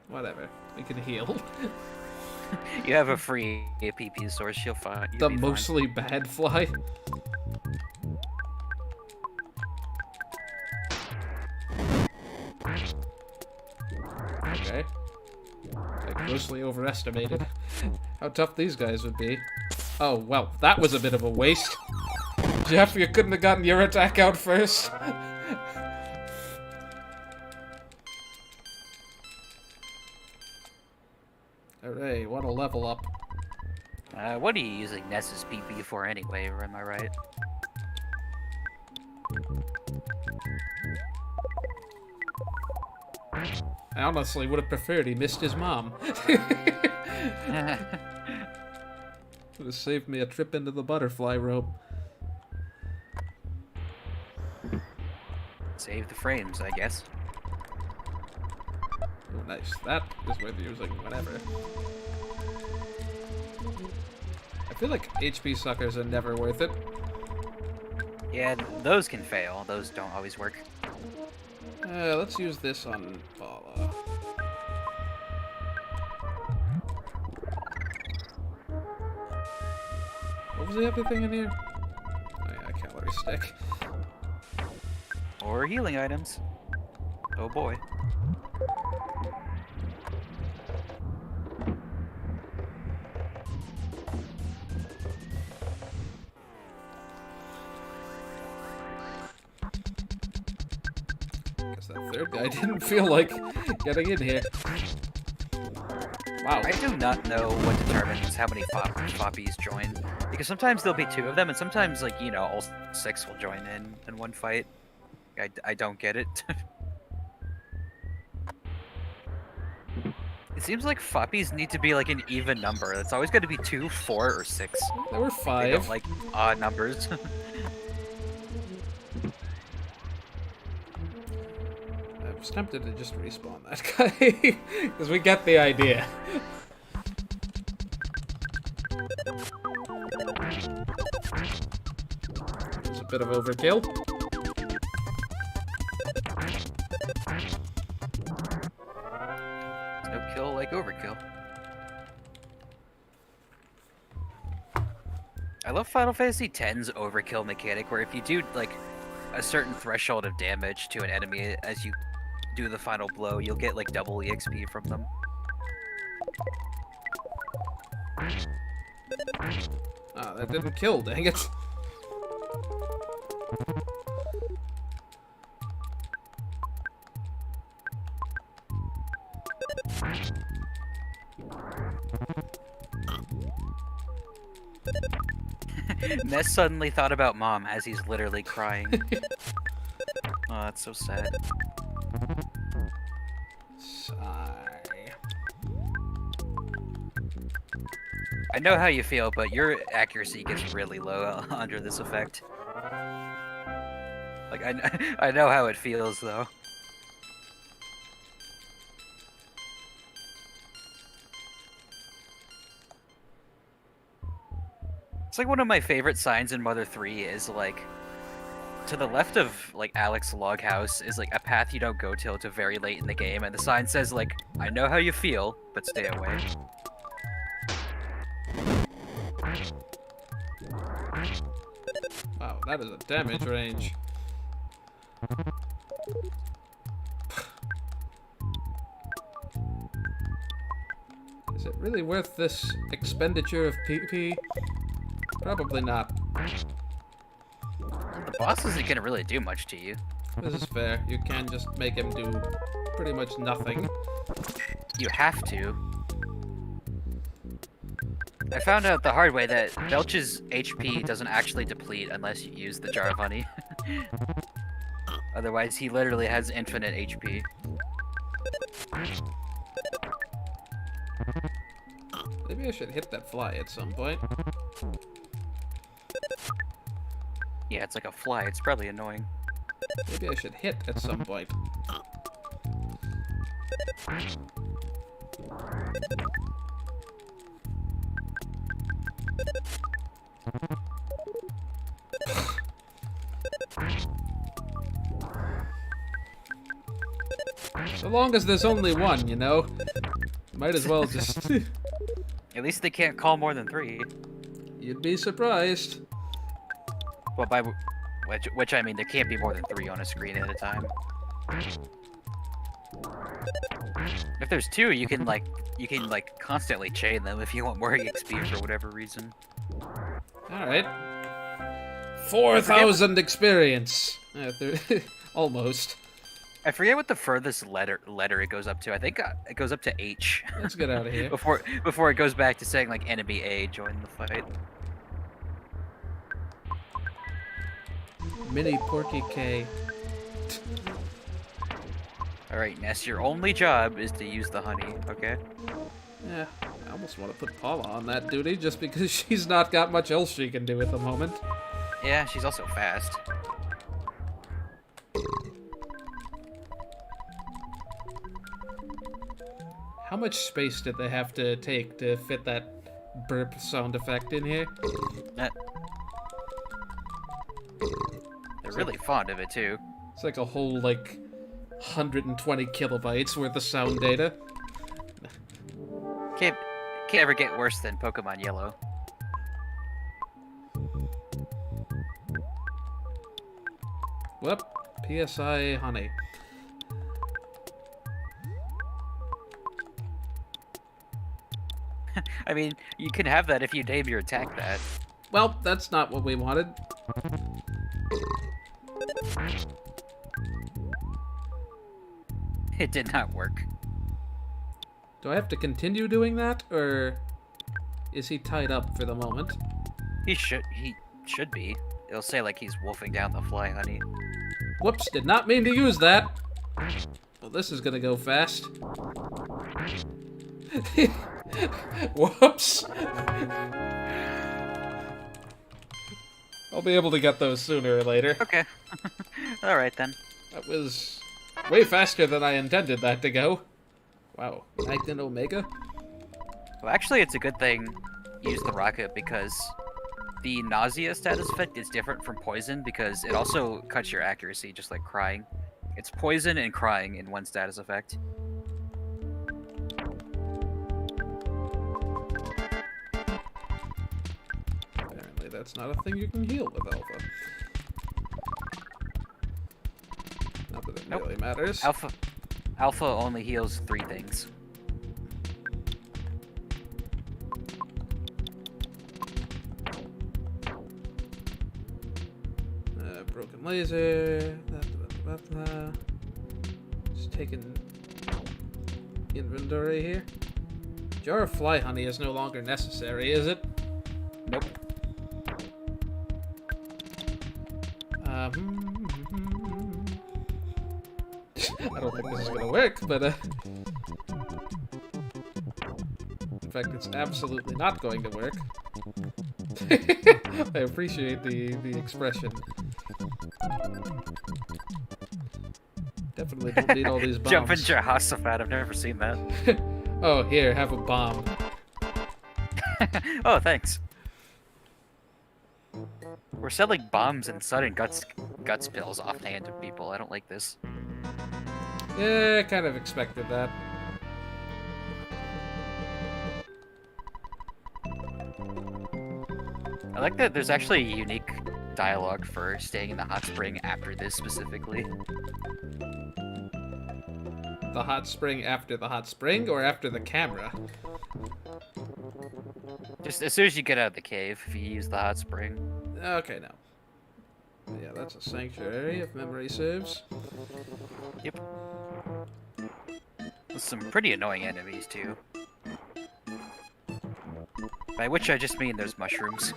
A: Whatever. We can heal.
B: You have a free PP source, you'll find.
A: The mostly bad fly. Okay. I grossly overestimated how tough these guys would be. Oh, well, that was a bit of a waste. Jeff, you couldn't have gotten your attack out first. Hooray, what a level up.
B: What are you using Ness's PP for anyway, or am I right?
A: I honestly would have preferred he missed his mom. Would have saved me a trip into the butterfly rope.
B: Save the frames, I guess.
A: Oh, nice. That is worth using whenever. I feel like HP suckers are never worth it.
B: Yeah, those can fail. Those don't always work.
A: Let's use this on Bala. What was the other thing in here? Oh yeah, a calorie stick.
B: Or healing items. Oh boy.
A: Guess that third guy didn't feel like getting in here. Wow.
B: I do not know what determines how many foppies join. Because sometimes there'll be two of them, and sometimes, like, you know, all six will join in one fight. I don't get it. It seems like foppies need to be, like, an even number. It's always got to be 2, 4, or 6.
A: There were
B: They
A: 5.
B: don't like odd numbers.
A: I was tempted to just respawn that guy. Because we get the idea. It's a bit of overkill.
B: No kill like overkill. I love Final Fantasy X's overkill mechanic, where if you do like a certain threshold of damage to an enemy as you do the final blow, you'll get like double EXP from them.
A: Ah, that didn't kill, dang it.
B: Ness suddenly thought about Mom as he's literally crying. Oh, that's so sad.
A: Sigh.
B: I know how you feel, but your accuracy gets really low under this effect. Like, I know how it feels, though. It's like one of my favorite signs in Mother 3 is, like, to the left of, like, Alex's log house is, like, a path you don't go till to very late in the game, and the sign says, like, I know how you feel, but stay away.
A: Wow, that is a damage range. Is it really worth this expenditure of PP? Probably not.
B: The boss isn't gonna really do much to you.
A: This is fair. You can just make him do pretty much nothing.
B: You have to. I found out the hard way that Belch's HP doesn't actually deplete unless you use the jar of honey. Otherwise, he literally has infinite HP.
A: Maybe I should hit that fly at some point.
B: Yeah, it's like a fly. It's probably annoying.
A: Maybe I should hit at some point. So long as there's only one, you know? Might as well just...
B: At least they can't call more than 3.
A: You'd be surprised.
B: Well, by which I mean there can't be more than 3 on a screen at a time. If there's 2, you can constantly chain them if you want more EXP for whatever reason.
A: Alright. 4,000 experience! Almost.
B: I forget what the furthest letter it goes up to. I think it goes up to H.
A: Let's get out of here.
B: before it goes back to saying like enemy A join the fight.
A: Mini Porky K.
B: Alright, Ness, your only job is to use the honey, okay?
A: Yeah, I almost want to put Paula on that duty just because she's not got much else she can do at the moment.
B: Yeah, she's also fast.
A: How much space did they have to take to fit that burp sound effect in here?
B: They're really fond of it too.
A: It's like a whole, like, 120 kilobytes worth of sound data.
B: Can't ever get worse than Pokemon Yellow.
A: Whoop. PSI honey.
B: I mean, you can have that if you name your attack that.
A: Well, that's not what we wanted.
B: It did not work.
A: Do I have to continue doing that, or is he tied up for the moment?
B: He should be. It'll say like he's wolfing down the fly honey.
A: Whoops, did not mean to use that. Well, this is gonna go fast. Whoops. I'll be able to get those sooner or later.
B: Okay. Alright then.
A: That was way faster than I intended that to go. Wow, Magnet Omega?
B: Well, actually, it's a good thing you use the rocket because the nausea status effect is different from poison because it also cuts your accuracy, just like crying. It's poison and crying in one status effect.
A: Apparently that's not a thing you can heal with Alpha. Not that it really matters.
B: Alpha only heals 3 things.
A: Broken laser. Just taking inventory here. Jar of fly honey is no longer necessary, is it?
B: Nope.
A: I don't think this is gonna work, but in fact, it's absolutely not going to work. I appreciate the expression. Definitely don't need all these bombs.
B: Jump into Jehoshaphat, I've never seen that.
A: Oh, here, have a bomb.
B: Oh, thanks. We're selling bombs and sudden guts pills offhand to people. I don't like this.
A: Yeah, I kind of expected that.
B: I like that there's actually unique dialogue for staying in the hot spring after this specifically.
A: The hot spring after the hot spring, or after the camera?
B: Just as soon as you get out of the cave, if you use the hot spring.
A: Okay, no. Yeah, that's a sanctuary, if memory serves.
B: Yep. With some pretty annoying enemies, too. By which I just mean those mushrooms.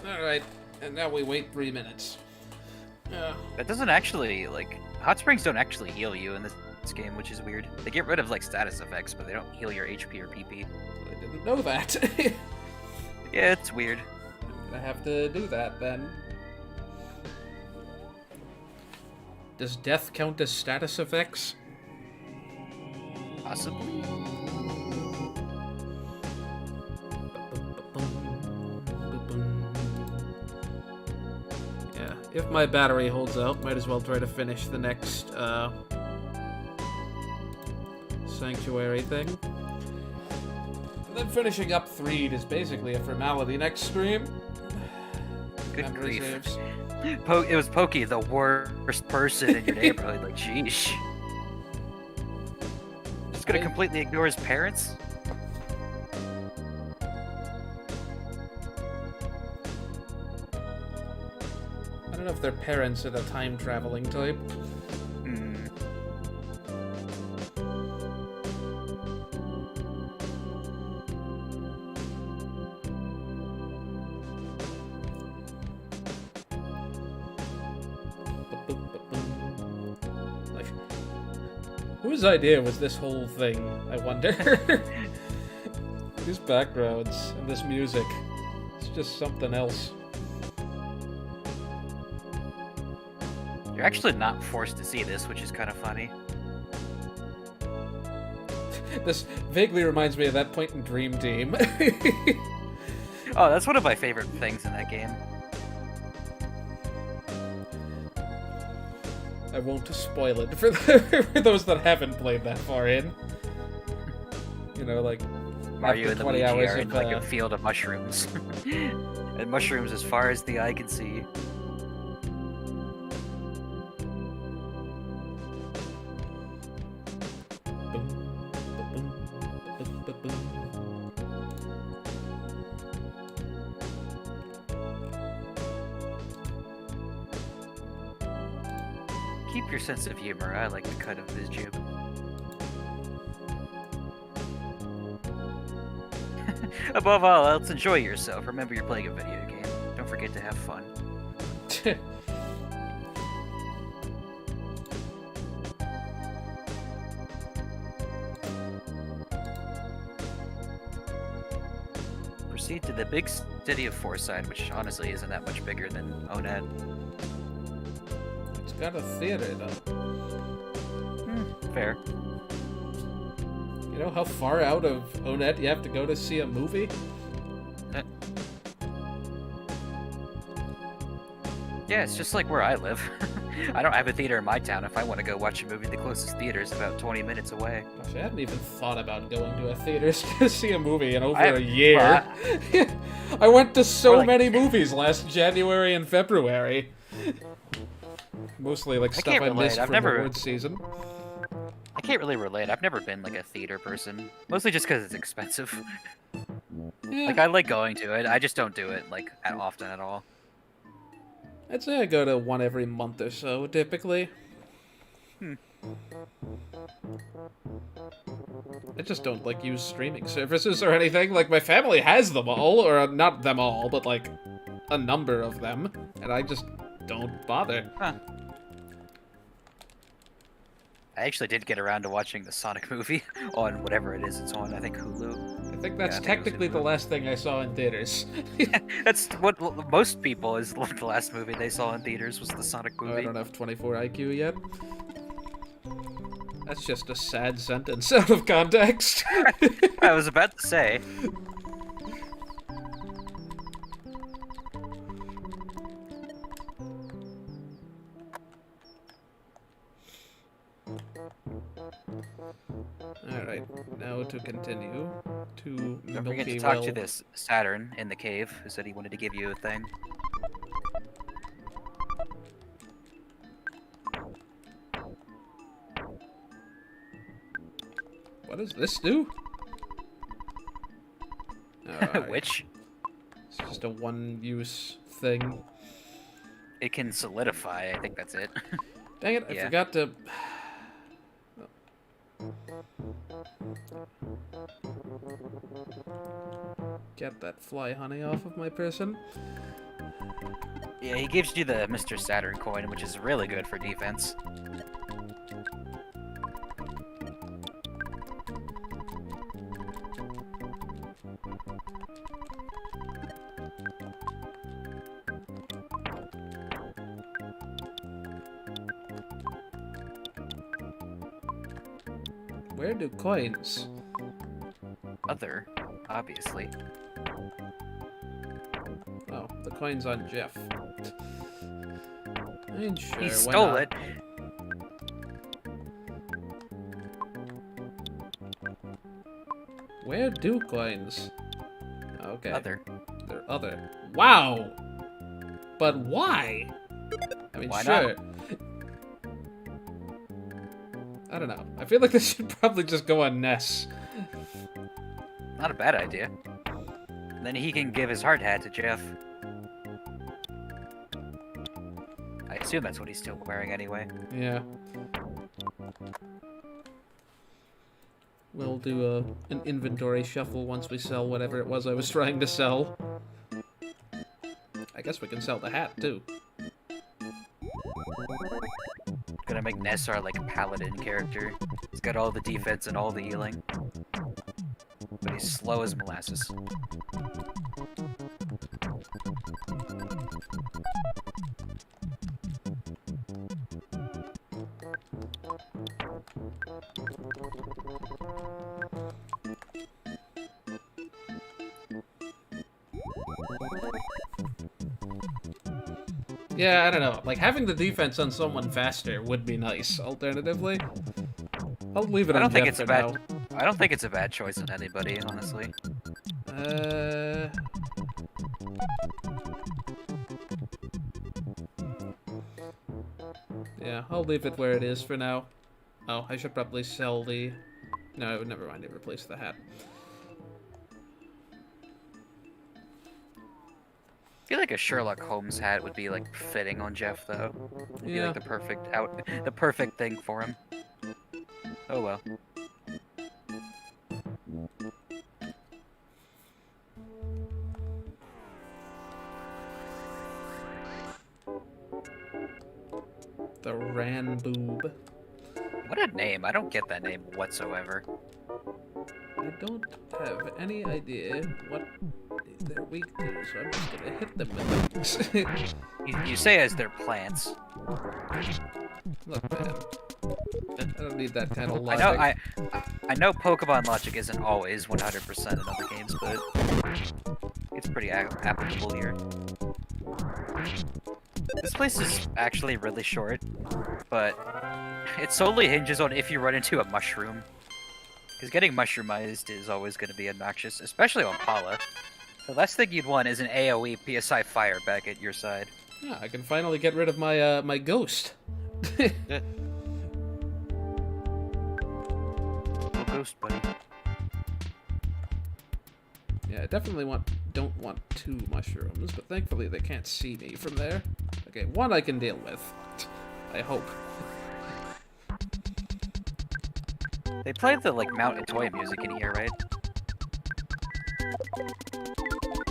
A: Alright, and now we wait 3 minutes.
B: That doesn't actually, like... Hot springs don't actually heal you in this game, which is weird. They get rid of, like, status effects, but they don't heal your HP or PP.
A: I didn't know that.
B: Yeah, it's weird.
A: I'm gonna have to do that, then. Does death count as status effects?
B: Possibly.
A: Yeah, if my battery holds out, might as well try to finish the next, sanctuary thing. And then finishing up Threed is basically a formality next stream.
B: Good
A: Memory
B: grief.
A: saves.
B: It was Pokey, the worst person in your neighborhood. Like, sheesh. Just gonna completely ignore his parents?
A: I don't know if their parents are the time-traveling type. Like, whose idea was this whole thing, I wonder? These backgrounds and this music, it's just something else.
B: You're actually not forced to see this, which is kind of funny.
A: This vaguely reminds me of that point in Dream Team.
B: Oh, that's one of my favorite things in that game.
A: I won't spoil it for those that haven't played that far in. You know, like,
B: Mario and
A: after
B: the
A: 20
B: Luigi
A: hours
B: are in
A: of,
B: like a field of mushrooms. And mushrooms as far as the eye can see. Keep your sense of humor. I like the cut of his jib. Above all else, enjoy yourself. Remember you're playing a video game. Don't forget to have fun. Proceed to the big city of Forside, which honestly isn't that much bigger than Oned.
A: It's got a theater, though.
B: Fair.
A: You know how far out of Oned you have to go to see a movie?
B: Yeah, it's just like where I live. I don't have a theater in my town. If I want to go watch a movie, the closest theater is about 20 minutes away.
A: Gosh, I hadn't even thought about going to a theater to see a movie in over
B: I-
A: a year.
B: well,
A: I went to so
B: Or, like-
A: many movies last January and February. Mostly like
B: I
A: stuff
B: can't
A: I
B: relate.
A: missed
B: I've
A: from
B: never-
A: awards season.
B: I can't really relate. I've never been like a theater person. Mostly just because it's expensive.
A: Yeah,
B: Like, I like going to it. I just don't do it, like, often at all.
A: I'd say I go to one every month or so, typically. I just don't, like, use streaming services or anything. Like, my family has them all, or not them all, but, like, a number of them, and I just don't bother.
B: Huh. I actually did get around to watching the Sonic movie on whatever it is it's on. I think Hulu.
A: I think that's
B: I think it was
A: technically the
B: Hulu.
A: last thing I saw in theaters.
B: That's what most people is the last movie they saw in theaters was the Sonic
A: Oh, I
B: movie.
A: don't have 24 IQ yet. That's just a sad sentence out of context.
B: I was about to say.
A: Alright, now to to continue to
B: Don't forget to
A: Milky
B: talk
A: Well.
B: to this Saturn in the cave who said he wanted to give you a thing.
A: What does this do?
B: Which?
A: It's just a one-use thing.
B: It can solidify, I think that's it.
A: Dang it, I
B: Yeah.
A: forgot to... Get that fly honey off of my person.
B: Yeah, he gives you the Mr. Saturn coin, which is really good for defense.
A: Where do coins?
B: Other, obviously.
A: Oh, the coin's on Jeff. I ain't sure.
B: He
A: why
B: stole
A: not?
B: it.
A: Where do coins? Okay.
B: Other.
A: They're other. Wow! But why? I mean,
B: Why
A: sure.
B: not?
A: I don't know. I feel like this should probably just go on Ness.
B: Not a bad idea. Then he can give his hard hat to Jeff. I assume that's what he's still wearing anyway.
A: Yeah. We'll do an inventory shuffle once we sell whatever it was I was trying to sell. I guess we can sell the hat, too.
B: Gonna make Ness our, like, paladin character. He's got all the defense and all the healing. But he's slow as molasses.
A: Yeah, I don't know. Like, having the defense on someone faster would be nice, alternatively. I'll leave it
B: I
A: on
B: don't think
A: Jeff
B: it's
A: for
B: a bad.
A: now.
B: I don't think it's a bad choice on anybody, honestly.
A: Yeah, I'll leave it where it is for now. Oh, I should probably sell the... No, never mind, I replaced the hat.
B: I feel like a Sherlock Holmes hat would be like fitting on Jeff, though. It'd be
A: Yeah.
B: like the perfect thing for him. Oh well.
A: The Ran Boob.
B: What a name! I don't get that name whatsoever.
A: I don't have any idea what they're weak to, so I'm just gonna hit them with things.
B: You say as they're plants.
A: Look, man. I don't need that kind of
B: I
A: logic.
B: know. I know Pokemon logic isn't always 100% in other games, but it's pretty applicable here. This place is actually really short, but it solely hinges on if you run into a mushroom. Because getting mushroomized is always going to be obnoxious, especially on Pala. The last thing you'd want is an AoE PSI fire back at your side.
A: Yeah, I can finally get rid of my my ghost.
B: Little ghost buddy.
A: Yeah, I definitely don't want 2 mushrooms, but thankfully they can't see me from there. Okay, 1 I can deal with. I hope.
B: They play the like Mount and Toy music in here, right?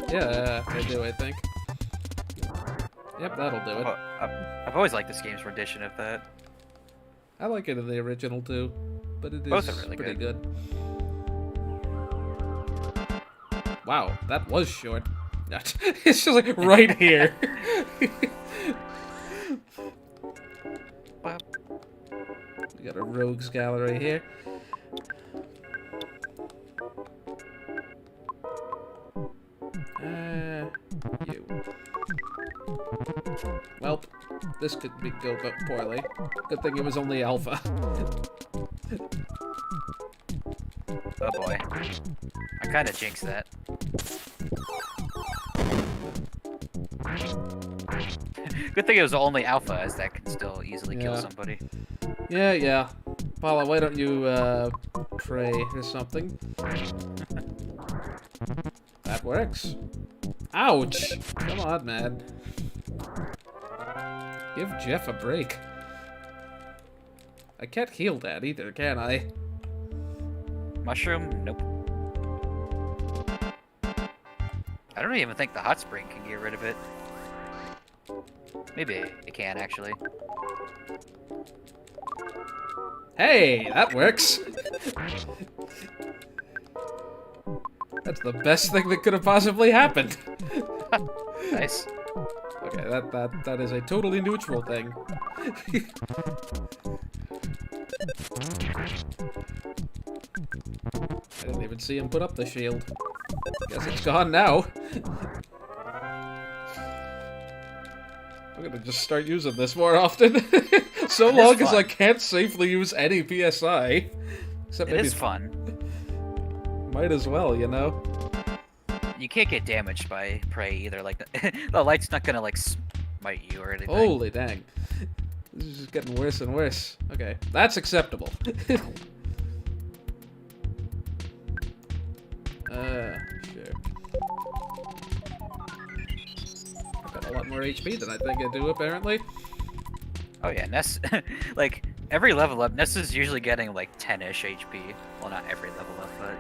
A: Yeah, they do, I think. Yep, that'll do it.
B: Well, I've always liked this game's rendition of that.
A: I like it in the original too, but it is
B: Both are really
A: pretty good. Wow, that was short. It's just like right here.
B: Well,
A: We got a rogues gallery here. You. Well, this could go but poorly. Good thing it was only alpha.
B: Oh boy. I kind of jinxed that. Good thing it was only alpha, as that can still easily kill somebody.
A: Yeah. Paula, why don't you, pray or something? That works. Ouch! Come on, man. Give Jeff a break. I can't heal that either, can I?
B: Mushroom? Nope. I don't even think the hot spring can get rid of it. Maybe it can, actually.
A: Hey, that works! That's the best thing that could have possibly happened.
B: Nice.
A: Okay, that is a totally neutral thing. I didn't even see him put up the shield. Guess it's gone now. I'm gonna just start using this more often. So long as I can't safely use any PSI. Except
B: It
A: maybe
B: is fun.
A: Might as well, you know?
B: You can't get damaged by prey either. Like, the light's not gonna, like, smite you or anything.
A: Holy dang. This is just getting worse and worse. Okay, that's acceptable. Sure. I've got a lot more HP than I think I do, apparently.
B: Oh yeah, Ness, like, every level up, Ness is usually getting, like, 10-ish HP. Well, not every level up, but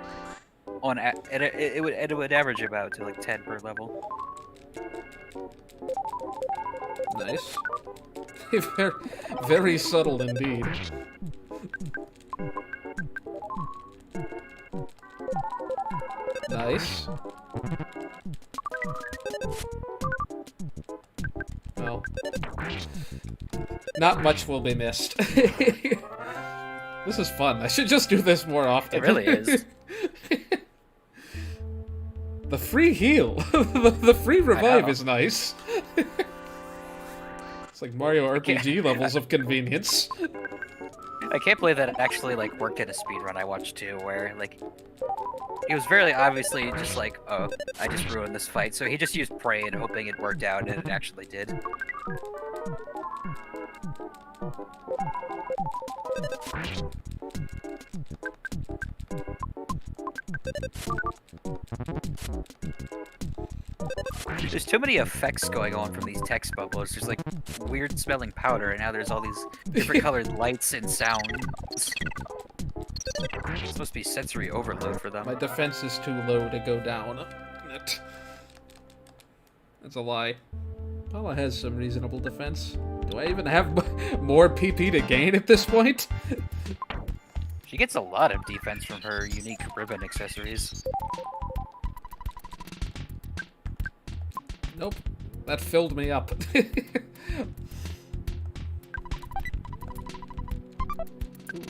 B: it would average about to, like, 10 per level.
A: Nice. very, very subtle indeed. Nice. Well, not much will be missed. This is fun. I should just do this more often.
B: It really is.
A: The free heal. The free revive is nice. It's like Mario RPG levels of convenience.
B: I can't believe that it actually, like, worked in a speedrun I watched too, where, like, he was very obviously just like, oh, I just ruined this fight, so he just used prey and hoping it worked out, and it actually did. There's too many effects going on from these text bubbles. There's like weird smelling powder, and now there's all these different colored lights and sounds. It's supposed to be sensory overload for them.
A: My defense is too low to go down. That's a lie. Paula has some reasonable defense. Do I even have more PP to gain at this point?
B: She gets a lot of defense from her unique ribbon accessories.
A: Nope. That filled me up. Ooh,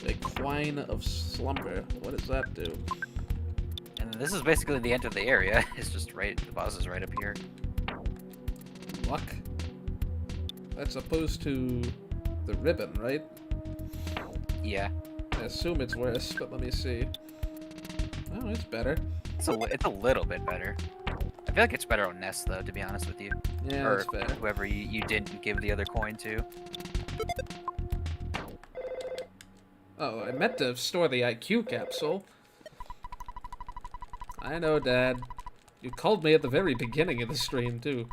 A: a Quine of Slumber. What does that do?
B: And this is basically the end of the area. It's just right, the boss is right up here.
A: Luck? That's opposed to the ribbon, right?
B: Yeah.
A: I assume it's worse, but let me see. Oh, it's better.
B: It's a little bit better. I feel like it's better on Ness, though, to be honest with you.
A: Yeah,
B: or
A: that's fair.
B: whoever you didn't give the other coin to.
A: Oh, I meant to store the IQ capsule. I know, Dad. You called me at the very beginning of the stream, too.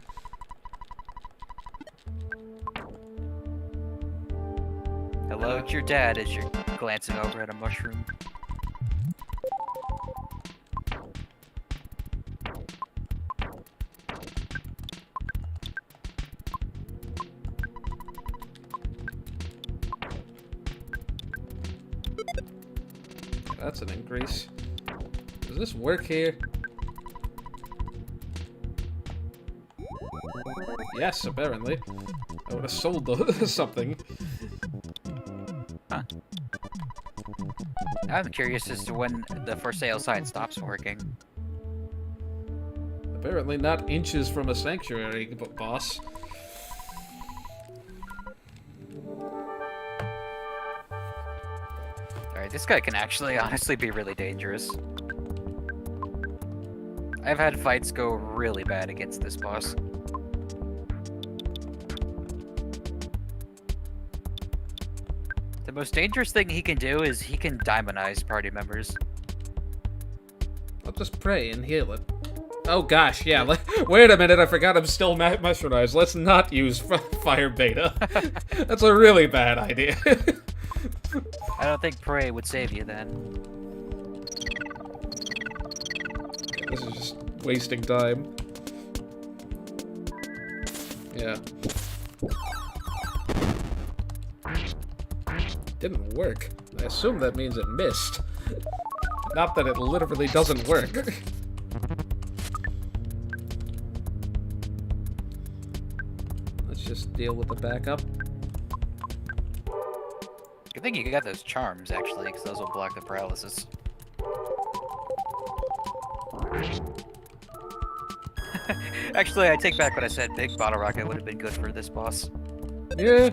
B: Hello, it's your dad as you're glancing over at a mushroom.
A: That's an increase. Does this work here? Yes, apparently. I would have sold something.
B: Huh. I'm curious as to when the for sale sign stops working.
A: Apparently not inches from a sanctuary, boss.
B: Alright, this guy can actually honestly be really dangerous. I've had fights go really bad against this boss. The most dangerous thing he can do is he can diamondize party members.
A: I'll just pray and heal it. Oh gosh, yeah. Wait a minute, I forgot I'm still mushroomized. Let's not use fire beta. That's a really bad idea.
B: I don't think pray would save you then.
A: This is just wasting time. Yeah. Didn't work. I assume that means it missed. Not that it literally doesn't work. Let's just deal with the backup.
B: Good thing you got those charms, actually, because those will block the paralysis. Actually, I take back what I said. Big bottle rocket would have been good for this boss.
A: Yeah.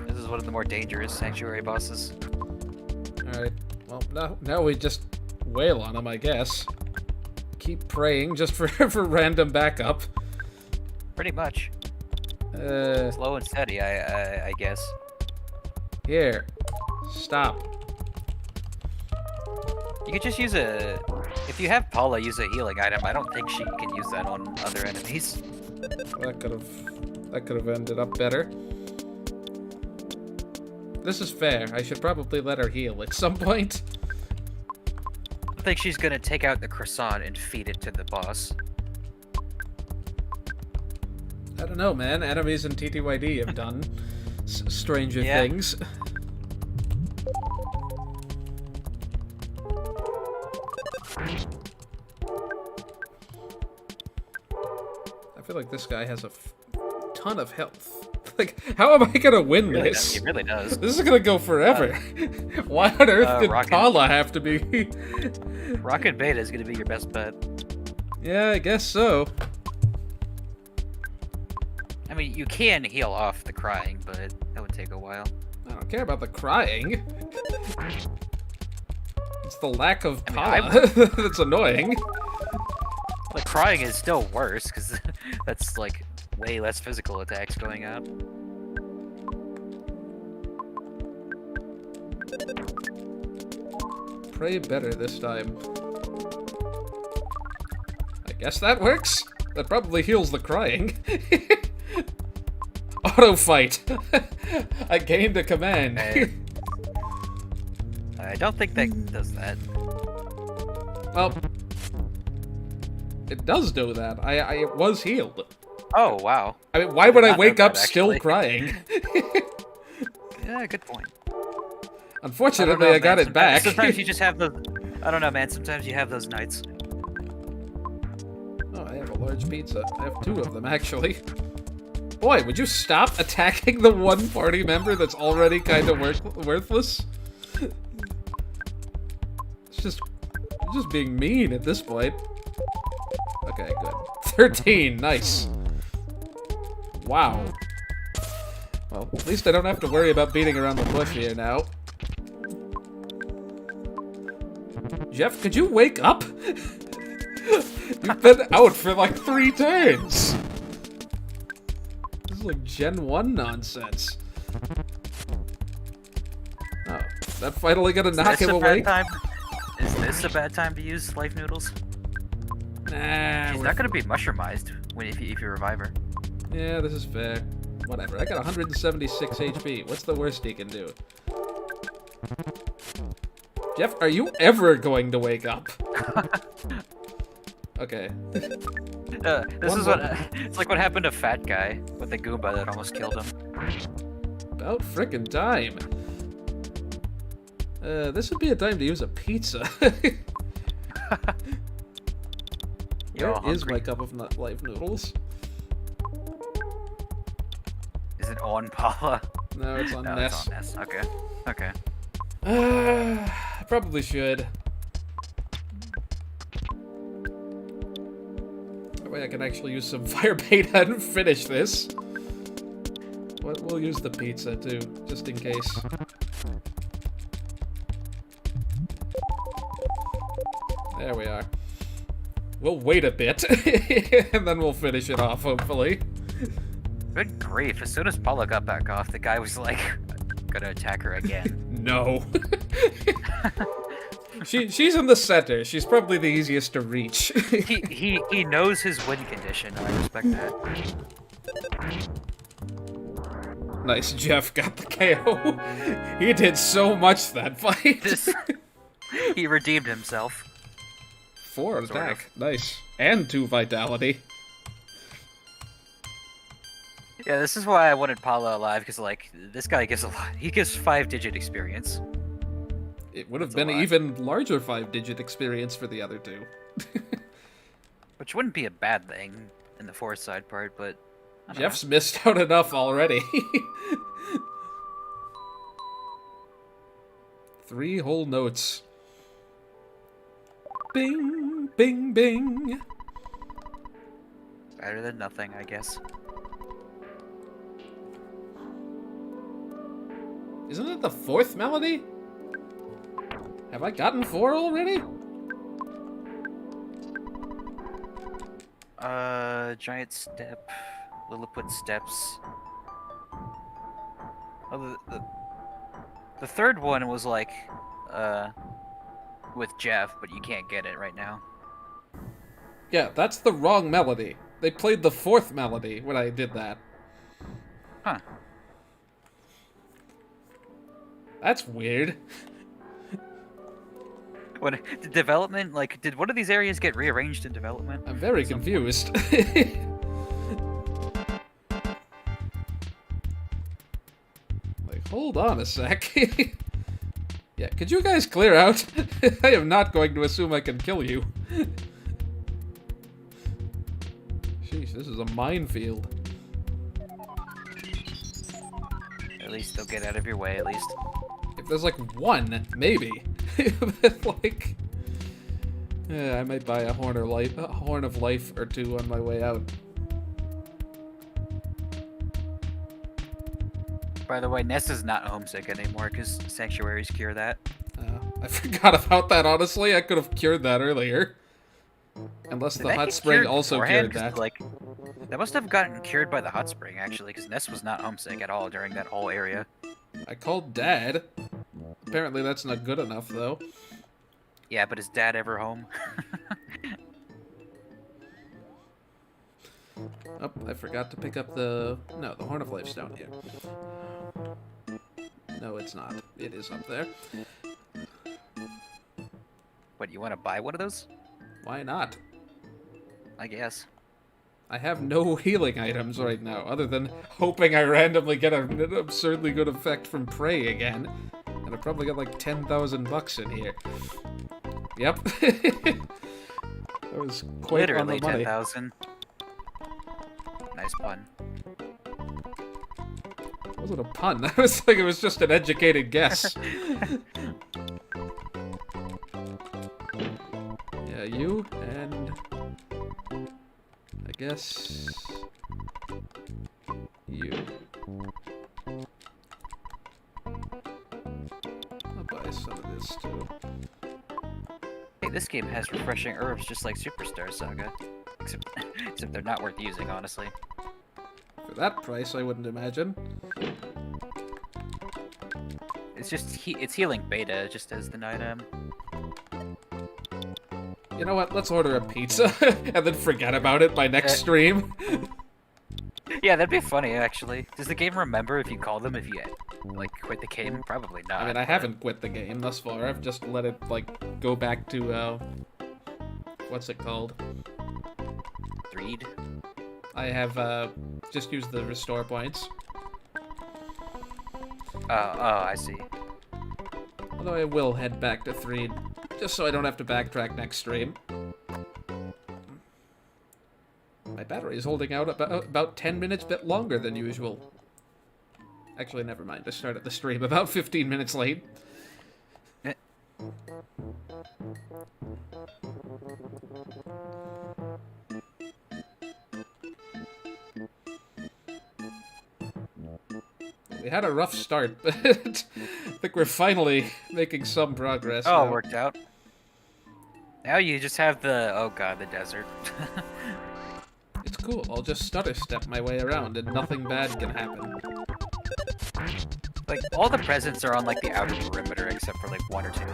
B: This is one of the more dangerous sanctuary bosses.
A: Alright. Well, now we just wail on him, I guess. Keep praying just for random backup.
B: Pretty much. Slow and steady, I guess.
A: Here. Stop.
B: You could just use a... If you have Paula use a healing item, I don't think she can use that on other enemies.
A: That could have ended up better. This is fair. I should probably let her heal at some point.
B: I think she's gonna take out the croissant and feed it to the boss.
A: I don't know, man. Enemies in TTYD have done stranger things. I feel like this guy has a ton of health. Like, how am I gonna win this?
B: He really does.
A: This is gonna go forever. Why on earth did Paula have to be?
B: Rocket Beta is gonna be your best bet.
A: Yeah, I guess so.
B: I mean, you can heal off the crying, but that would take a while.
A: I don't care about the crying. It's the lack of Paula that's annoying.
B: The crying is still worse, because that's, like, way less physical attacks going out.
A: Pray better this time. I guess that works. That probably heals the crying. Auto fight. I gained a command.
B: I don't think that does that.
A: Well, it does do that. I was healed.
B: Oh, wow.
A: I mean, why would I wake up still crying?
B: Yeah, good point.
A: Unfortunately, I got it back.
B: Sometimes you just have those... I don't know, man. Sometimes you have those nights.
A: Oh, I have a large pizza. I have 2 of them, actually. Boy, would you stop attacking the one party member that's already kind of worthless? It's just being mean at this point. Okay, good. 13, nice. Wow. Well, at least I don't have to worry about beating around the bush here now. Jeff, could you wake up? You've been out for like 3 turns. This is like Gen 1 nonsense. Oh, is that finally gonna knock him awake?
B: Is this a bad time to use life noodles?
A: Nah,
B: she's not gonna be mushroomized if you revive her.
A: Yeah, this is fair. Whatever, I got 176 HP. What's the worst he can do? Jeff, are you ever going to wake up? Okay.
B: This is what it's like what happened to Fat Guy with the Goomba that almost killed him.
A: About frickin' time. This would be a time to use a pizza. Where is my cup of life noodles?
B: Is it on Paula?
A: No, it's on Ness.
B: It's on Ness. Okay. Okay.
A: I probably should. That way I can actually use some fire beta and finish this. We'll use the pizza too, just in case. There we are. We'll wait a bit, and then we'll finish it off, hopefully.
B: Good grief! As soon as Paula got back off, the guy was like, "Gonna attack her again."
A: No. She's in the center. She's probably the easiest to reach.
B: he knows his win condition. I respect that.
A: Nice, Jeff got the KO. He did so much that fight.
B: He redeemed himself.
A: 4 attack. Nice. And 2 vitality.
B: Yeah, this is why I wanted Paula alive, because, like, this guy gives a lot. He gives 5-digit experience.
A: It would have been an even larger 5-digit experience for the other 2.
B: Which wouldn't be a bad thing in the forest side part, but...
A: Jeff's missed out enough already. 3 whole notes. Bing, bing, bing.
B: Better than nothing, I guess.
A: Isn't it the 4th melody? Have I gotten 4 already?
B: Giant step, Lilliput steps. Oh, the third one was like, with Jeff, but you can't get it right now.
A: Yeah, that's the wrong melody. They played the 4th melody when I did that.
B: Huh.
A: That's weird.
B: When the development, like, did one of these areas get rearranged in development?
A: I'm very confused. Like, hold on a sec. Yeah, could you guys clear out? I am not going to assume I can kill you. Sheesh, this is a minefield.
B: At least they'll get out of your way, at least.
A: If there's like 1, maybe. Like, yeah, I might buy a horn of life or 2 on my way out.
B: By the way, Ness is not homesick anymore because sanctuaries cure that.
A: I forgot about that, honestly. I could have cured that earlier. Unless the hot spring also cured that.
B: Like, that must have gotten cured by the hot spring, actually, because Ness was not homesick at all during that whole area.
A: I called Dad. Apparently that's not good enough, though.
B: Yeah, but is Dad ever home?
A: Oh, I forgot to pick up the... No, the Horn of Life's down here. No, it's not. It is up there.
B: What, you want to buy one of those?
A: Why not?
B: I guess.
A: I have no healing items right now, other than hoping I randomly get an absurdly good effect from Prey again. And I probably got like 10,000 bucks in here. Yep. That was quite
B: Literally
A: on the money.
B: 10,000. Nice pun.
A: It wasn't a pun. I was like, it was just an educated guess. Yeah, you and I guess you. I'll buy some of this too.
B: Hey, this game has refreshing herbs just like Superstar Saga. Except they're not worth using, honestly.
A: For that price, I wouldn't imagine.
B: It's just it's healing beta just as the item.
A: You know what? Let's order a pizza and then forget about it by next stream.
B: Yeah, that'd be funny, actually. Does the game remember if you call them if you, like, quit the game? Probably not.
A: I mean, I haven't quit the game thus far. I've just let it, like, go back to, what's it called?
B: Threed?
A: I have, just used the restore points.
B: Oh, I see.
A: Although I will head back to Threed, just so I don't have to backtrack next stream. My battery is holding out about 10 minutes bit longer than usual. Actually, never mind. I started the stream about 15 minutes late. We had a rough start, but I think we're finally making some progress.
B: Oh,
A: now.
B: it worked out. Now you just have the, oh god, the desert.
A: It's cool. I'll just stutter step my way around and nothing bad can happen.
B: Like, all the presents are on, like, the outer perimeter, except for, like, one or two.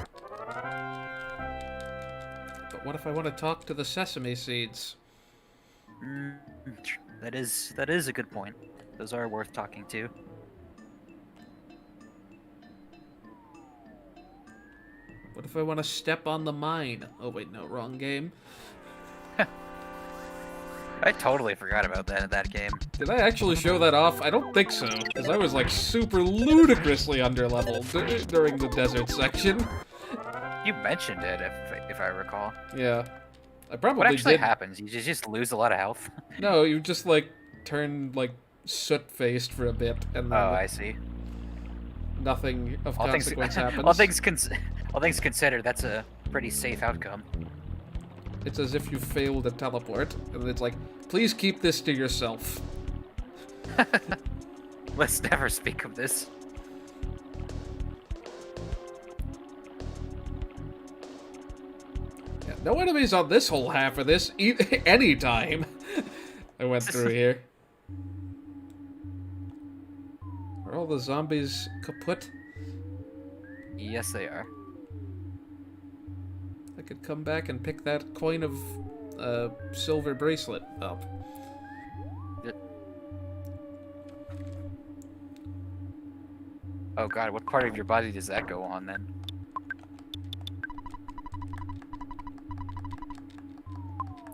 A: But what if I want to talk to the sesame seeds?
B: That is a good point. Those are worth talking to.
A: What if I want to step on the mine? Oh wait, no, wrong game.
B: I totally forgot about that in that game.
A: Did I actually show that off? I don't think so, because I was like super ludicrously underleveled during the desert section.
B: You mentioned it, if I recall.
A: Yeah. I probably
B: What actually
A: did.
B: happens? You just lose a lot of health?
A: No, you just like turn like soot-faced for a bit, and then
B: Oh, I see.
A: nothing of
B: All
A: consequence happens.
B: all things considered, that's a pretty safe outcome.
A: It's as if you failed a teleport, and it's like, please keep this to yourself.
B: Let's never speak of this.
A: Yeah, no enemies on this whole half of this, any time I went through here. Are all the zombies kaput?
B: Yes, they are.
A: I could come back and pick that coin of silver bracelet up.
B: Oh god, what part of your body does that go on then?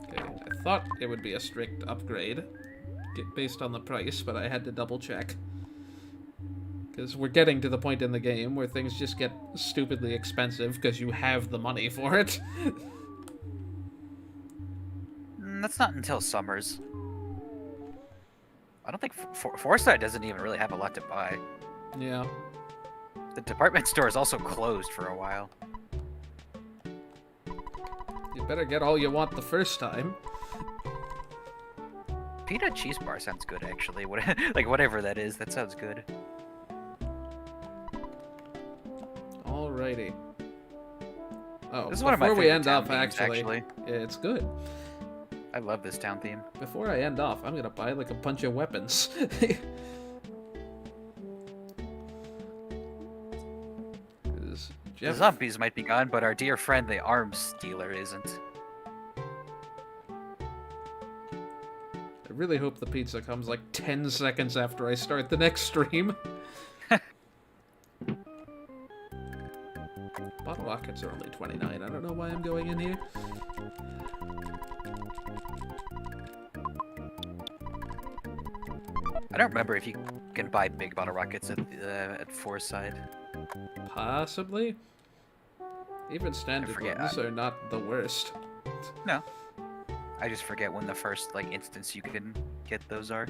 A: Okay, I thought it would be a strict upgrade based on the price, but I had to double check. Because we're getting to the point in the game where things just get stupidly expensive because you have the money for it.
B: That's not until Summers. I don't think Foresight doesn't even really have a lot to buy.
A: Yeah.
B: The department store is also closed for a while.
A: You better get all you want the first time.
B: Peanut cheese bar sounds good, actually. Like, whatever that is, that sounds good.
A: Alrighty. Oh,
B: This is one of my
A: before we
B: favorite
A: end
B: town
A: off,
B: themes,
A: actually, yeah, it's good.
B: I love this town theme.
A: Before I end off, I'm gonna buy like a bunch of weapons.
B: The zombies might be gone, but our dear friend, the arms dealer, isn't.
A: I really hope the pizza comes like 10 seconds after I start the next stream. Bottle rockets are only 29. I don't know why I'm going in here.
B: I don't remember if you can buy big bottle rockets at Foresight.
A: Possibly. Even standard ones are not the worst.
B: No. I just forget when the first like instance you can get those are.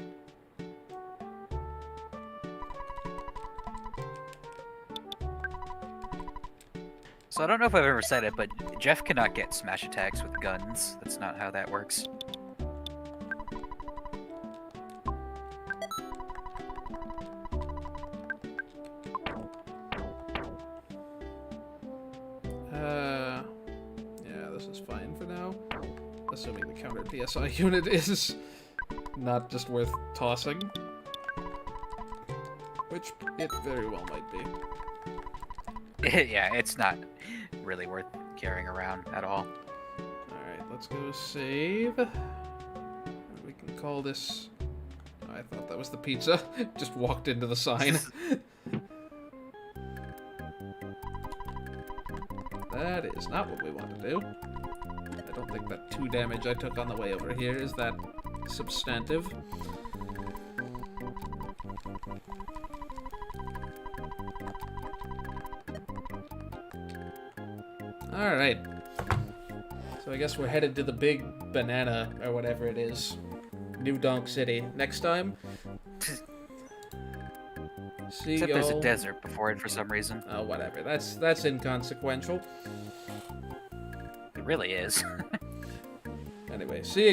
B: So I don't know if I've ever said it, but Jeff cannot get smash attacks with guns. That's not how that works.
A: Yeah, this is fine for now. Assuming the counter PSI unit is not just worth tossing. Which it very well might be.
B: Yeah, it's not really worth carrying around at all.
A: Alright, let's go save. We can call this... Oh, I thought that was the pizza. Just walked into the sign. That is not what we want to do. I don't think that 2 damage I took on the way over here is that substantive. Alright. So I guess we're headed to the big banana, or whatever it is. New Donk City. Next time... See
B: Except there's a
A: y'all.
B: desert before it for some reason.
A: Oh, whatever. That's inconsequential.
B: It really is.
A: Anyway, see you